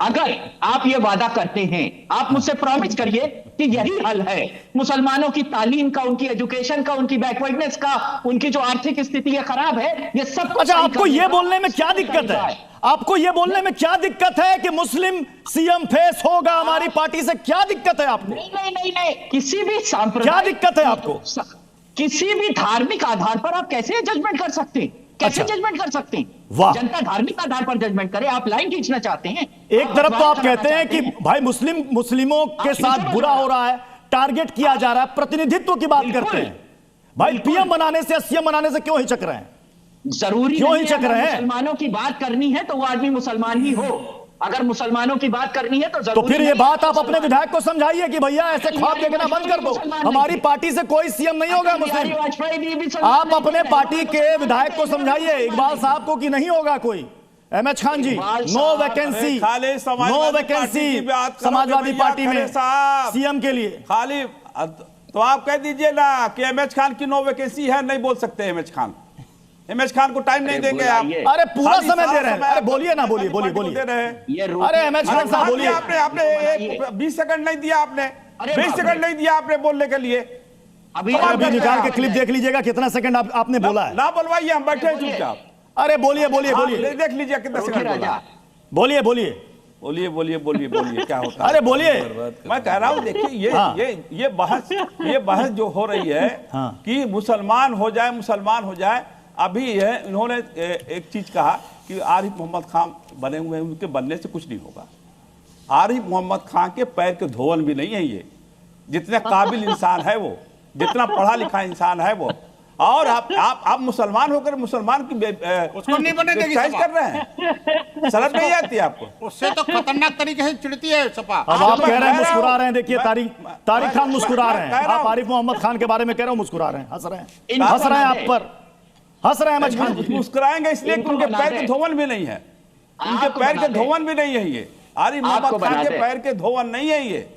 अगर आप ये वादा करते हैं, आप मुझसे प्रॉमिस करिए कि यही हल है मुसलमानों की तालीम का, उनकी एजुकेशन का, उनकी बैकवर्डनेस का, उनकी जो आर्थिक स्थिति है खराब है, ये सब। अच्छा, आपको ये बोलने में क्या दिक्कत है? आपको ये बोलने में क्या दिक्कत है कि मुस्लिम सीएम फेस होगा हमारी पार्टी से? क्या दिक्कत है आपको? नहीं, किसी भी सांप्रदायिक, क्या दिक्कत है आपको? किसी भी धार्मिक आधार पर आप कैसे जजमेंट कर सकते हैं? कैसे जजमेंट कर सकते हैं? वाह, जनता धार्मिक आधार पर जजमेंट करे। आप लाइन खींचना चाहते हैं। एक तरफ तो आप कहते हैं कि भाई मुस्लिमों के साथ बुरा हो रहा है, टारगेट किया जा रहा है, प्रतिनिधित्व की बात करते हैं। भाई पीएम बनाने से, सीएम बनाने से क्यों हिचक रहे हैं? जरूरी क्यों हिचक रहे हैं? मुसलमानों की बात करनी है तो वो आदमी मुसलमान ही हो। अगर मुसलमानों की बात करनी है तो फिर ये बात आप अपने विधायक को समझाइए कि भैया ऐसे ख्वाब देखना बंद कर दो, हमारी पार्टी से कोई सीएम नहीं होगा मुस्लिम। आप अपने पार्टी के विधायक को समझाइए, इकबाल साहब को, कि नहीं होगा कोई एमएच खान जी, नो वैकेंसी, खाली समाजवादी पार्टी में सीएम के लिए खाली। तो आप कह दीजिए ना कि एमएच खान की नो वैकेंसी है, नहीं बोल सकते एमएच खान को टाइम नहीं देंगे आप। अरे पूरा समय दे रहे हैं। अरे बोलिए ना, बोलिए। अरे एमएच खान साहब बोलिए। आपने 20 सेकंड नहीं दिया, आपने 20 सेकंड नहीं दिया आपने बोलने के लिए। अभी निकाल के क्लिप देख लीजिएगा कितना सेकंड आपने बोला है। ना बोलवाइए, हम बैठे हैं चुपचाप। अरे बोलिए देख लीजिए कितना सेकंड बोलिए क्या होता है। अरे बोलिए। मैं कह रहा हूँ, देखिए ये बहस जो हो रही है कि मुसलमान हो जाए। अभी इन्होंने एक चीज कहा कि आरिफ मोहम्मद खान बने हुए हैं, उनके बनने से कुछ नहीं होगा। आरिफ मोहम्मद खान के पैर के धोवन भी नहीं है ये, जितने काबिल इंसान है वो, जितना पढ़ा लिखा इंसान है वो। और आप मुसलमान होकर मुसलमान की उसको नहीं बने देगी एक्सरसाइज कर रहे हैं। शर्म नहीं आती आपको? उससे तो खतरनाक तरीके से चिढ़ती है सपा। अब आप कह रहे हैं मुस्कुरा रहे हैं। देखिए तारिक खान मुस्कुरा रहे हैं। आप आरिफ मोहम्मद खान के बारे में कह रहे हो, मुस्कुरा रहे हैं, हंस रहे हैं आप पर, हंस रहे हैं एमएच खान जी। मुस्कुराएंगे इसलिए कि उनके पैर के धोवन भी नहीं है, उनके पैर के धोवन भी नहीं है ये। आरिफ मोहम्मद खान के पैर के धोवन नहीं है ये।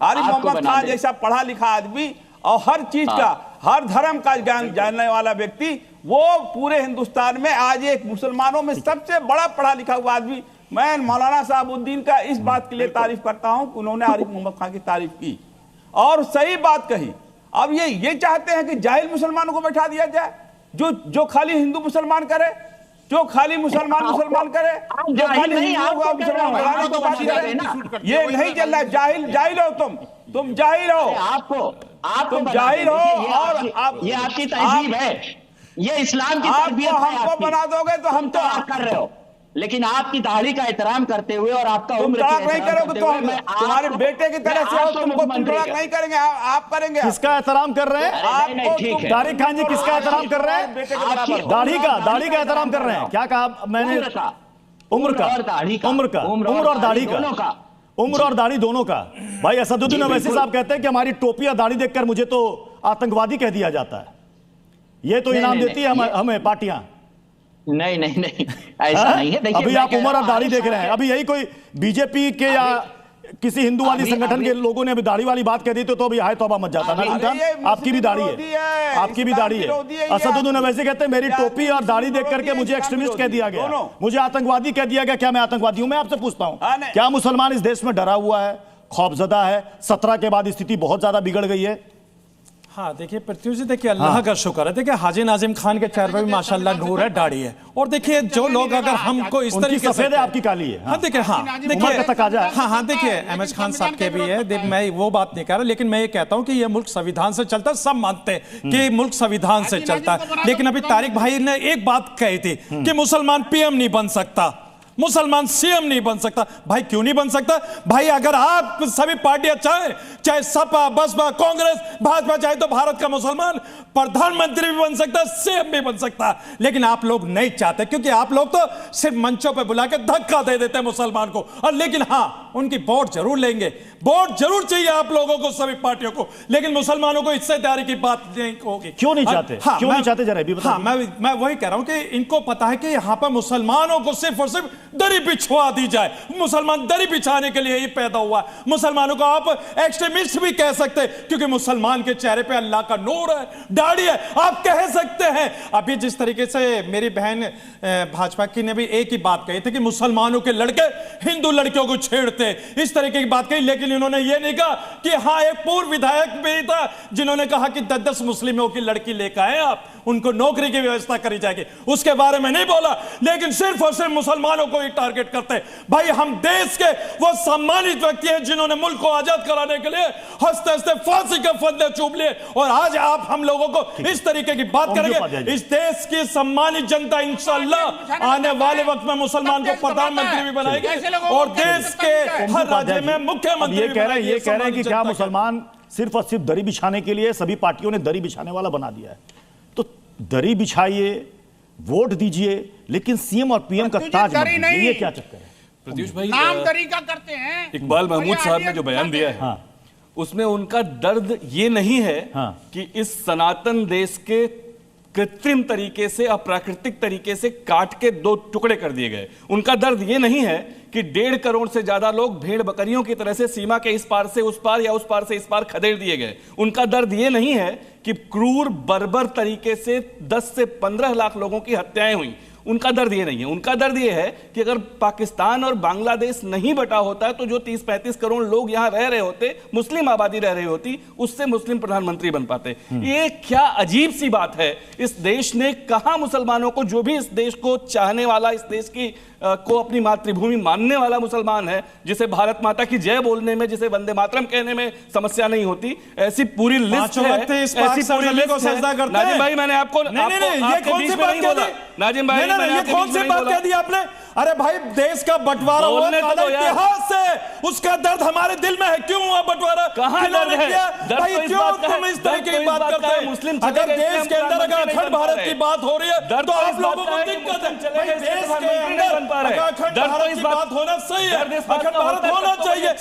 आरिफ मोहम्मद खान जैसा पढ़ा लिखा आदमी और हर चीज का, हर धर्म का ज्ञान जानने वाला व्यक्ति, वो पूरे हिंदुस्तान में आज एक मुसलमानों में सबसे बड़ा पढ़ा लिखा हुआ आदमी। मैं मौलाना साहबुद्दीन का इस बात के लिए तारीफ करता हूं कि उन्होंने आरिफ मोहम्मद खान की तारीफ की और सही बात कही। अब ये चाहते हैं कि जाहिल मुसलमानों को बैठा दिया जाए, जो खाली हिंदू मुसलमान करे, जो खाली मुसलमान करे, जो खाली हिंदू मुसलमान को बात करे। ये नहीं चल रहा है। जाहिल हो तुम जाहिल हो, तुम जाहिल हो। और ये आपकी तहजीब है, ये इस्लाम की तरबियत है। हमको बना दोगे तो हम तो कर रहे हो, लेकिन आपकी दाढ़ी का एहतराम करते हुए और आपका तुम तलाक नहीं करोगे तो तुम्हारे बेटे की तरह से हो, तुमको तलाक नहीं करेंगे, आप करेंगे। किसका एहतराम कर रहे हैं तारिक खान जी? किसका एहतराम कर रहे हैं? दाढ़ी का एहतराम कर रहे हैं। क्या कहा मैंने? उम्र और दाढ़ी का, उम्र और दाढ़ी दोनों का। भाई असदुद्दीन ओवैसी साहब कहते हैं कि हमारी टोपी और दाढ़ी देखकर मुझे तो आतंकवादी कह दिया जाता है। ये तो इनाम देती है हमें पार्टियां। नहीं ऐसा नहीं है। देखिए अभी आप उम्र और दाढ़ी देख रहे हैं। अभी यही कोई बीजेपी के या किसी हिंदूवादी संगठन के लोगों ने अभी दाढ़ी वाली बात कह दी तो अभी हाय तौबा मच जाता ना। आपकी भी दाढ़ी है, आपकी भी दाढ़ी है। असदुद्दीन ओवैसी कहते हैं मेरी टोपी और दाढ़ी देख करके मुझे एक्सट्रीमिस्ट कह दिया गया, मुझे आतंकवादी कह दिया गया। क्या मैं आतंकवादी हूं? मैं आपसे पूछता हूं, क्या मुसलमान इस देश में डरा हुआ है, खौफजदा है? 17 के बाद स्थिति बहुत ज्यादा बिगड़ गई है। हाँ देखिए पृथ्वी जी, देखिए अल्लाह का शुक्र है। देखिए हाजी नाजिम खान के चेहरे पे भी माशाल्लाह नूर है, दाढ़ी है। और देखिए जो लोग अगर हमको इस तरीके से, सफेद है आपकी काली है। हाँ देखिए, हाँ देखिए एमएच खान साहब के भी है। मैं वो बात नहीं कह रहा, लेकिन मैं ये कहता हूँ कि ये मुल्क संविधान से चलता है। सब मानते हैं कि मुल्क संविधान से चलता है, लेकिन अभी तारिक भाई ने एक बात कही थी कि मुसलमान पीएम नहीं बन सकता, मुसलमान सीएम नहीं बन सकता। भाई क्यों नहीं बन सकता? भाई अगर आप सभी पार्टियां चाहे सपा, बसपा, कांग्रेस, भाजपा, चाहे तो भारत का मुसलमान प्रधानमंत्री भी बन सकता है, सीएम भी बन सकता है। लेकिन आप लोग नहीं चाहते, क्योंकि आप लोग तो सिर्फ मंचों पे बुला के धक्का दे देते हैं मुसलमान को। और लेकिन हाँ, उनकी वोट जरूर लेंगे, वोट जरूर चाहिए आप लोगों को, सभी पार्टियों को, लेकिन मुसलमानों को इससे तैयारी की बात नहीं होगी। क्यों नहीं चाहते? क्यों नहीं चाहते जरा भी बताइए। मैं वही कह रहा हूं कि इनको पता है कि यहां पर मुसलमानों को सिर्फ और सिर्फ दरी बिछवा दी जाए। मुसलमान दरी बिछाने के लिए ही पैदा हुआ। मुसलमानों को आप एक्सट्रीमिस्ट भी कह सकते हैं, क्योंकि मुसलमान के चेहरे पे अल्लाह का नूर है, दाढ़ी है, आप कह सकते हैं। अभी जिस तरीके से मेरी बहन भाजपा की ने भी एक ही बात कही थी कि मुसलमानों के लड़के हिंदू लड़कियों को छेड़ते, इस तरीके की बात कही। लेकिन इन्होंने ये नहीं कहा कि हाँ, एक पूर्व विधायक भी था जिन्होंने कहा कि 10-10 मुस्लिमों की लड़की लेकर आए आप, उनको नौकरी की व्यवस्था करी जाएगी, उसके बारे में नहीं बोला। लेकिन सिर्फ और सिर्फ मुसलमानों को ही टारगेट करते हैं। भाई हम देश के वो सम्मानित व्यक्ति हैं जिन्होंने मुल्क को आजाद कराने के लिए हंसते हंसते फांसी के फंदे चूम लिए, और आज आप हम लोगों को इस तरीके की बात करेंगे। इस देश की सम्मानित जनता इंशाअल्लाह आने वाले वक्त में मुसलमान को प्रधानमंत्री भी बनाएगी और देश के हर राज्य में मुख्यमंत्री। ये कह रहे हैं कि क्या मुसलमान सिर्फ और सिर्फ दरी बिछाने के लिए सभी पार्टियों ने दरी बिछाने वाला बना दिया है? तो दरी बिछाइए, वोट दीजिए, लेकिन सीएम और पीएम का ताज मत दीजिए। ये क्या चक्कर है? प्रत्युष भाई, नाम तरीका करते हैं। इकबाल महमूद साहब ने जो बयान दिया है, उसमें उनका दर्द ये नहीं है कि इस सनातन देश के कृत्रिम तरीके से, अप्राकृतिक तरीके से काट के 2 टुकड़े कर दिए गए। उनका दर्द ये नहीं है कि 1.5 करोड़ से ज्यादा लोग भेड़ बकरियों की तरह से सीमा के इस पार से उस पार या उस पार से इस पार खदेड़ दिए गए। उनका दर्द ये नहीं है कि क्रूर बर्बर तरीके से 10 से 15 लाख लोगों की हत्याएं हुई। उनका दर्द ये नहीं है। उनका दर्द ये है कि अगर पाकिस्तान और बांग्लादेश नहीं बटा होता तो जो 30-35 करोड़ लोग यहां रह रहे होते, मुस्लिम आबादी रह रही होती, उससे मुस्लिम प्रधानमंत्री बन पाते। ये क्या अजीब सी बात है। इस देश ने कहा मुसलमानों को, जो भी इस देश को चाहने वाला, इस देश की को अपनी मातृभूमि मानने वाला मुसलमान है, जिसे भारत माता की जय बोलने में, जिसे वंदे मातरम कहने में समस्या नहीं होती, ऐसी पूरी लिस्ट है। ऐसी पूरी लिस्ट है। नाजिम भाई, मैंने आपको नाजिम भाई, ये कौन सी बात कह दी आपने? अरे भाई, देश का बंटवारा हुआ इतिहास से, उसका दर्द हमारे दिल में है। क्यों हुआ बंटवारा? कहां दर्द है? भाई क्यों तुम इस तरह की बात करते हैं? मुस्लिम अगर देश के अंदर अगर अखंड भारत की बात हो रही है तो आप लोगों को दिक्कत है। देश के अंदर अखंड भारत की बात होना सही है, अखंड भारत होना चाहिए,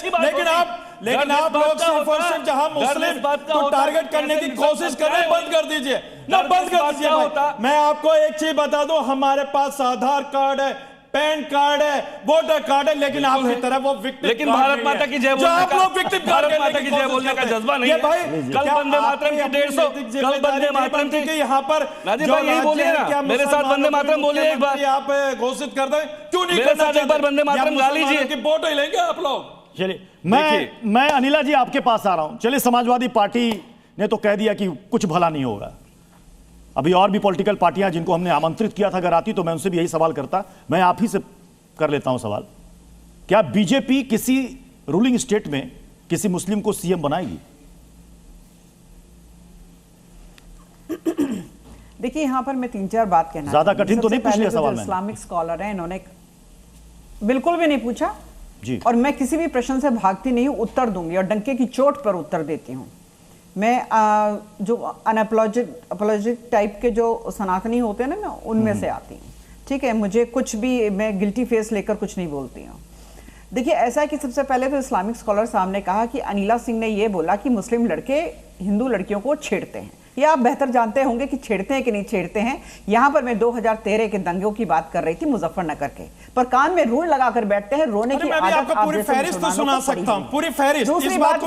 लेकिन आप लोग सिर्फ और सिर्फ जहां मुस्लिम को टारगेट करने की कोशिश कर रहे हैं, बंद कर दीजिए ना, बंद कर दीजिए। मैं आपको एक चीज बता दूं, हमारे पास आधार कार्ड है, पैन कार्ड है, वोटर कार्ड है, लेकिन आपकी तरह वो विक्टिम, लेकिन भारत माता की जय बोलने का, भारत माता की जय बोलने का जज्बा नहीं है भाई। कल वंदे मातरम की 150, कल वंदे मातरम की यहाँ पर नाजिम भाई यही बोलिए ना, मेरे साथ वंदे मातरम बोलिए एक बार। आप घोषित कर दें, क्यों नहीं मेरे साथ एक बार वंदे मातरम गा लीजिए कि वोट ही लेंगे आप लोग। चलिए, मैं अनिला जी आपके पास आ रहा हूं। चलिए, समाजवादी पार्टी ने तो कह दिया कि कुछ भला नहीं होगा। अभी और भी पॉलिटिकल पार्टियां जिनको हमने आमंत्रित किया था अगर आती तो मैं उनसे भी यही सवाल करता। मैं आप ही से कर लेता हूं सवाल, क्या बीजेपी किसी रूलिंग स्टेट में किसी मुस्लिम को सीएम बनाएगी? देखिए, यहां पर मैं 3-4 बात कहना, ज्यादा कठिन तो नहीं पूछ लिया सवाल मैंने। इस्लामिक स्कॉलर है, इन्होंने बिल्कुल भी नहीं पूछा जी। और मैं किसी भी प्रश्न से भागती नहीं हूं, उत्तर दूंगी और डंके की चोट पर उत्तर देती हूं। मैं जो अनअपोलॉजिक टाइप के जो सनातनी होते हैं ना, मैं उनमें से आती हूँ, ठीक है। मुझे कुछ भी, मैं गिल्टी फेस लेकर कुछ नहीं बोलती हूँ। देखिए, ऐसा है कि सबसे पहले तो इस्लामिक स्कॉलर साहब ने कहा कि अनिला सिंह ने ये बोला कि मुस्लिम लड़के हिंदू लड़कियों को छेड़ते हैं। ये आप बेहतर जानते होंगे कि छेड़ते हैं कि नहीं छेड़ते हैं। यहाँ पर मैं 2013 के दंगों की बात कर रही थी मुजफ्फरनगर के, पर कान में रूल लगाकर बैठते हैं, रोने की आदत आपको पूरी फहरिस्त तो सुना सकता हूं, पूरी फहरिस्त। दूसरी बात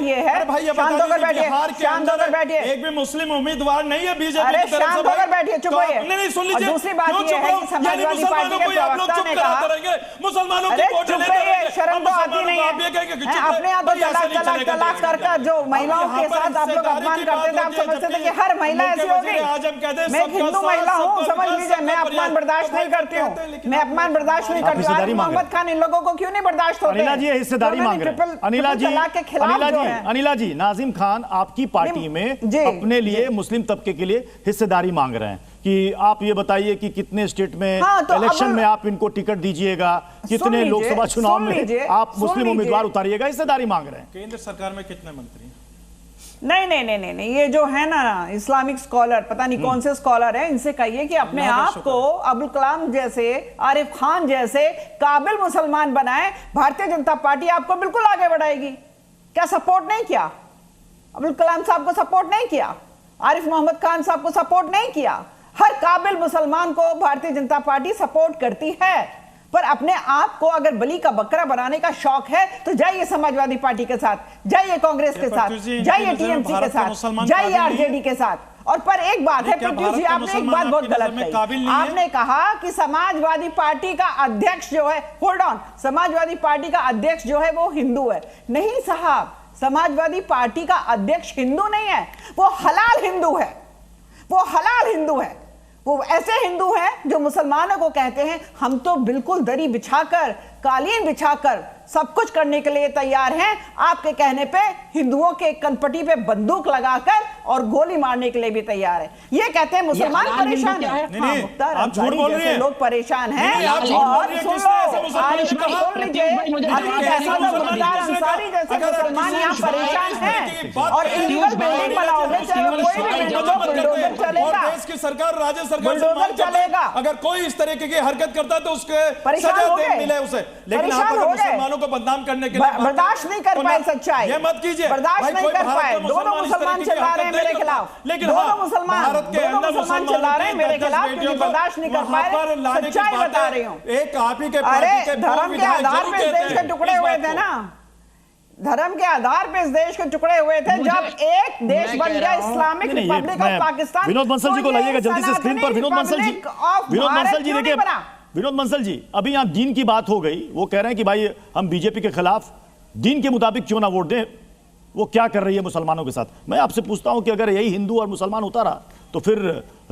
ये है, शांत होकर बैठिए, शांत होकर बैठिए। एक भी मुस्लिम उम्मीदवार नहीं है बीजेपी अरे शांत होकर बैठिए, चुप होइए। नहीं, सुन लीजिए। दूसरी बात ये है कि समाजवादी पार्टी के प्रवक्ता ने कहा, मुसलमानों की वोट लेंगे, शर्म तो आती नहीं है। अपने आप तलाक कर जो महिलाओं के साथ आप लोग अपमान करते थे, आप समझते थे कि हर महिला ऐसी होगी। मैं हिंदू महिला हूँ, समझ लीजिए, मैं अपमान बर्दाश्त नहीं करती हूँ, मैं अपमान बर्दाश्त नहीं करती हूँ। मोहम्मद खान इन लोगों को क्यों नहीं बर्दाश्त होते? अनिला जी हिस्सेदारी मांग रहे हैं। अनिला जी, नाजिम खान आपकी पार्टी में अपने लिए मुस्लिम तबके के लिए हिस्सेदारी मांग रहे हैं कि आप ये बताइए कि कितने स्टेट में इलेक्शन में आप इनको टिकट दीजिएगा, कितने लोकसभा चुनाव में आप मुस्लिम उम्मीदवार उतारिएगा, हिस्सेदारी मांग रहे हैं। केंद्र सरकार में कितने मंत्री हैं? नहीं, ये जो है ना इस्लामिक स्कॉलर, पता नहीं कौन से स्कॉलर है, इनसे कहिए कि अपने आप को अब्दुल कलाम जैसे, आरिफ खान जैसे काबिल मुसलमान बनाए। भारतीय जनता पार्टी आपको बिल्कुल आगे बढ़ाएगी। क्या सपोर्ट नहीं किया? अब्दुल कलाम साहब को सपोर्ट नहीं किया? आरिफ मोहम्मद खान साहब को सपोर्ट नहीं किया? हर काबिल मुसलमान को भारतीय जनता पार्टी सपोर्ट करती है। पर अपने आप को अगर बलि का बकरा बनाने का शौक है तो जाइए समाजवादी पार्टी के साथ, जाइए कांग्रेस के साथ, जाइए टीएमसी के साथ, जाइए आरजेडी के साथ। और पर एक बात है पृथ्वी जी, आपने एक बात बहुत गलत कही। आपने कहा कि समाजवादी पार्टी का अध्यक्ष जो है, होल्ड ऑन, समाजवादी पार्टी का अध्यक्ष जो है वो हिंदू है। नहीं साहब, समाजवादी पार्टी का अध्यक्ष हिंदू नहीं है, वो हलाल हिंदू है। वो हलाल हिंदू है। वो ऐसे हिंदू हैं जो मुसलमानों को कहते हैं हम तो बिल्कुल दरी बिछाकर, कालीन बिछाकर सब कुछ करने के लिए तैयार हैं। आपके कहने पे हिंदुओं के कनपटी पे बंदूक लगाकर और गोली मारने के लिए भी तैयार है। ये कहते हैं मुसलमान परेशान है। आप झूठ बोल रहे हैं, लोग परेशान हैं। और सुन लीजिए, अंसारी जैसे मुसलमान यहाँ परेशान हैं और इलीगल बिल्डिंग बनाओगे, कोई भी बुलडोजर चलेगा। देश की सरकार, राज्य सरकार बुलडोजर चलेगा। अगर कोई इस तरीके की हरकत करता है तो उसके परेशान हो मिले उसे। लेकिन आप अगर मुसलमानों को बदनाम करने के लिए बर्दाश्त नहीं कर पाए सच्चाई, ये मत कीजिए, बर्दाश्त नहीं कर पाए। दोनों मुसलमान चिल्ला रहे हैं, मेरे खिलाफ, लेकिन दोनों मुसलमान, भारत के अंदर मुसलमान चिल्ला रहे हैं मेरे खिलाफ, क्योंकि बर्दाश्त नहीं कर पा रहे। सच्चाई बता रही हूँ। एक आप ही के अरे धर्म के आधार पे इस देश के टुकड़े हुए थे ना, धर्म के आधार पे इस देश के टुकड़े हुए थे। जब एक देश बन गया Islamic Republic of Pakistan. Vinod Bansal ji को लाइएगा जल्दी से स्क्रीन पर। विनोद बंसल जी, विनोद बंसल जी देखिए, विनोद बंसल जी, अभी यहाँ दीन की बात हो गई। वो कह रहे हैं कि भाई हम बीजेपी के खिलाफ, दीन के मुताबिक क्यों ना वोट दें, वो क्या कर रही है मुसलमानों के साथ। मैं आपसे पूछता हूं कि अगर यही हिंदू और मुसलमान होता रहा तो फिर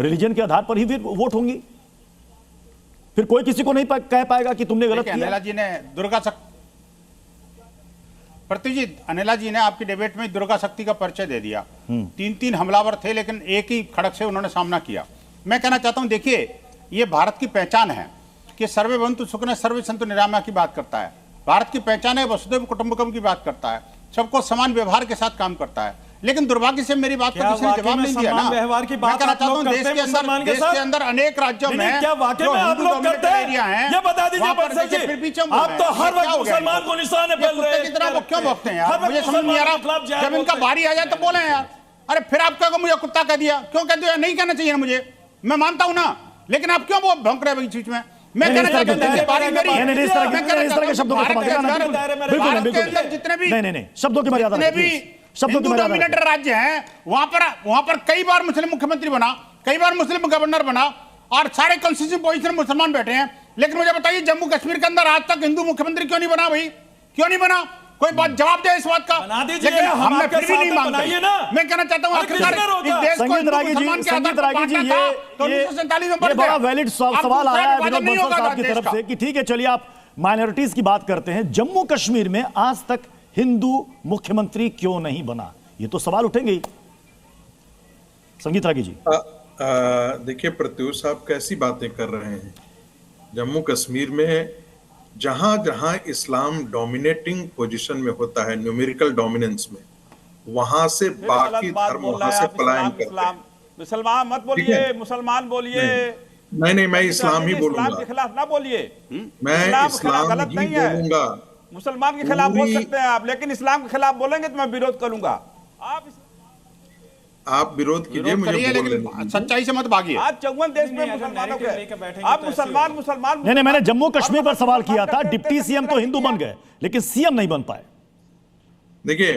रिलीजन के आधार पर ही फिर वोट होंगी, फिर कोई किसी को नहीं कह पाएगा कि तुमने गलत किया। अनिला जी ने दुर्गा शक्ति, प्रतिजीत, अनिला जी ने आपकी डिबेट में दुर्गा शक्ति का परिचय दे दिया। 3 हमलावर थे, लेकिन एक ही खड़क से उन्होंने सामना किया। मैं कहना चाहता हूं, देखिए ये भारत की पहचान है कि सर्वे भवन्तु सुखिनः सर्वे सन्तु निरामया की बात करता है। भारत की पहचान है, वसुधैव कुटुंबकम की बात करता है, सबको समान व्यवहार के साथ काम करता है। लेकिन दुर्भाग्य से मेरी बात को किसी ने जवाब नहीं दिया ना। व्यवहार की बात मैं कहना चाहता हूं, देश के अंदर अनेक राज्यों में क्या वाकई में आप लोग करते हैं, ये बता दीजिए बंसल जी। आप तो हर वक्त मुसलमान को निशाने पे ले रहे हैं। कितना वो क्यों भोगते हैं यार, मुझे समझ नहीं आ रहा। जब इनका बारी आ जाए तो बोले यार, अरे फिर आप क्या मुझे कुत्ता कह दिया, क्यों कहते हो? नहीं कहना चाहिए ना मुझे, मैं मानता हूं ना, लेकिन आप क्यों वो भौंक रहे हैं बीच बीच में? मैं कहना चाहता हूं, इस तरह के शब्दों को जितने भी शब्दों की मर्यादा, शब्दों की मर्यादा, डोमिनेटेड राज्य हैं, वहां पर कई बार मुस्लिम मुख्यमंत्री बना, कई बार मुस्लिम गवर्नर बना, और सारे कंस्टिट्यूशन पोजीशन में मुसलमान बैठे हैं। लेकिन मुझे बताइए, जम्मू कश्मीर के अंदर आज तक हिंदू मुख्यमंत्री क्यों नहीं बना भाई? क्यों नहीं बना? कोई बात जवाब दे इस बात का। लेकिन हमने फिर भी नहीं मांगा। मैं कहना चाहता हूं, संगीत रागी जी, ये बड़ा वैलिड सवाल आया है विनोद बंसल साहब की तरफ से कि ठीक है, चलिए आप माइनॉरिटीज की बात करते हैं, जम्मू कश्मीर में आज तक हिंदू मुख्यमंत्री क्यों नहीं बना? ये तो सवाल उठेंगे ही। संगीत रागी जी, देखिए प्रत्युष साहब कैसी बातें कर रहे हैं। जम्मू कश्मीर में जहां जहां इस्लाम डोमिनेटिंग पोजीशन में होता है, न्यूमेरिकल डोमिनेंस में, वहां से बाकी धर्म वहां से पलायन करते हैं। मुसलमान मत बोलिए, मुसलमान बोलिए। नहीं, मैं इस्लाम ही बोलूंगा। इस्लाम के खिलाफ ना बोलिए। मैं इस्लाम गलत ही नहीं है। बोलूंगा। मुसलमान के खिलाफ बोल सकते हैं आप, लेकिन इस्लाम के खिलाफ बोलेंगे तो मैं विरोध करूंगा। आप विरोध कीजिए, मुझे लेकिन सच्चाई से मत भागिए। आज 54 देश में मुसलमानों के, आप मुसलमान नहीं, मैंने जम्मू कश्मीर पर सवाल किया था। डिप्टी सीएम तो हिंदू बन गए, लेकिन सीएम नहीं बन पाए। देखिए,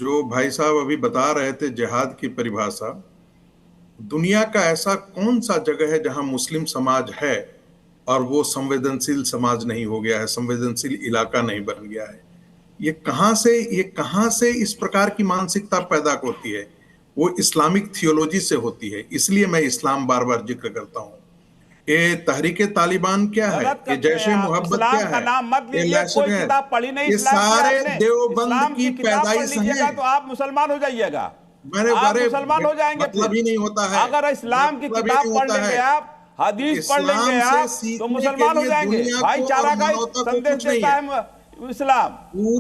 जो भाई साहब अभी बता रहे थे जिहाद की परिभाषा, दुनिया का ऐसा कौन सा जगह है जहां मुस्लिम समाज है और वो संवेदनशील समाज नहीं हो गया है, संवेदनशील इलाका नहीं बन गया है? ये कहां से इस प्रकार की मानसिकता पैदा होती है? वो इस्लामिक थियोलॉजी से होती है। इसलिए मैं इस्लाम बार बार जिक्र करता हूं। ये तहरीके तालिबान क्या है, ये जैशे मोहब्बत क्या है, ये सारे देवबंद की पैदाइश है। तो आप मुसलमान हो जाइएगा, आप मुसलमान हो जाएंगे। मतलब ही नहीं होता है। अगर इस्लाम की किताब पढ़ लेंगे आप, हदीस पढ़ लेंगे आप, तो मुसलमान हो जाएंगे। भाईचारा का संदेश देता है इस्लाम,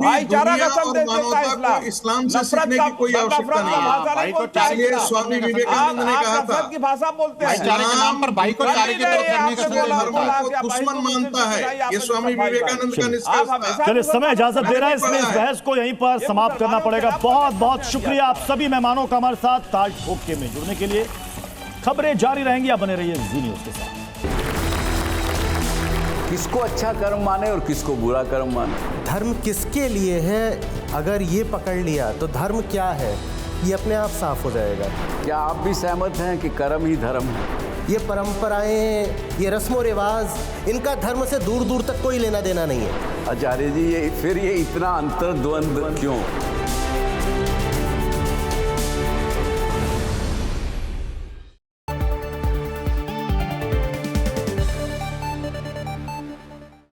भाईचारा का संदेश देता है इस्लाम। से सीखने की कोई आवश्यकता नहीं है। इसलिए स्वामी विवेकानंद ने कहा था, की भाषा बोलते हैं, भाईचारे के नाम पर भाईचारे की तरफ करने का संदेश दुश्मन मानता है। ये स्वामी विवेकानंद का निष्कर्ष था। चलिए, समय इजाजत दे रहा है, इसलिए इस बहस को यहीं पर समाप्त करना पड़ेगा। बहुत बहुत शुक्रिया आप सभी मेहमानों का हमारे साथ ताल ठोक के में जुड़ने के लिए। खबरें जारी रहेंगी, आप बने रहिए जी न्यूज़ के साथ। किसको अच्छा कर्म माने और किसको बुरा कर्म माने, धर्म किसके लिए है, अगर ये पकड़ लिया तो धर्म क्या है ये अपने आप साफ हो जाएगा। क्या आप भी सहमत हैं कि कर्म ही धर्म है? ये परंपराएं, ये रस्मो रिवाज, इनका धर्म से दूर दूर तक कोई लेना देना नहीं है। आचार्य जी, ये इतना अंतर्द्वंद क्यों?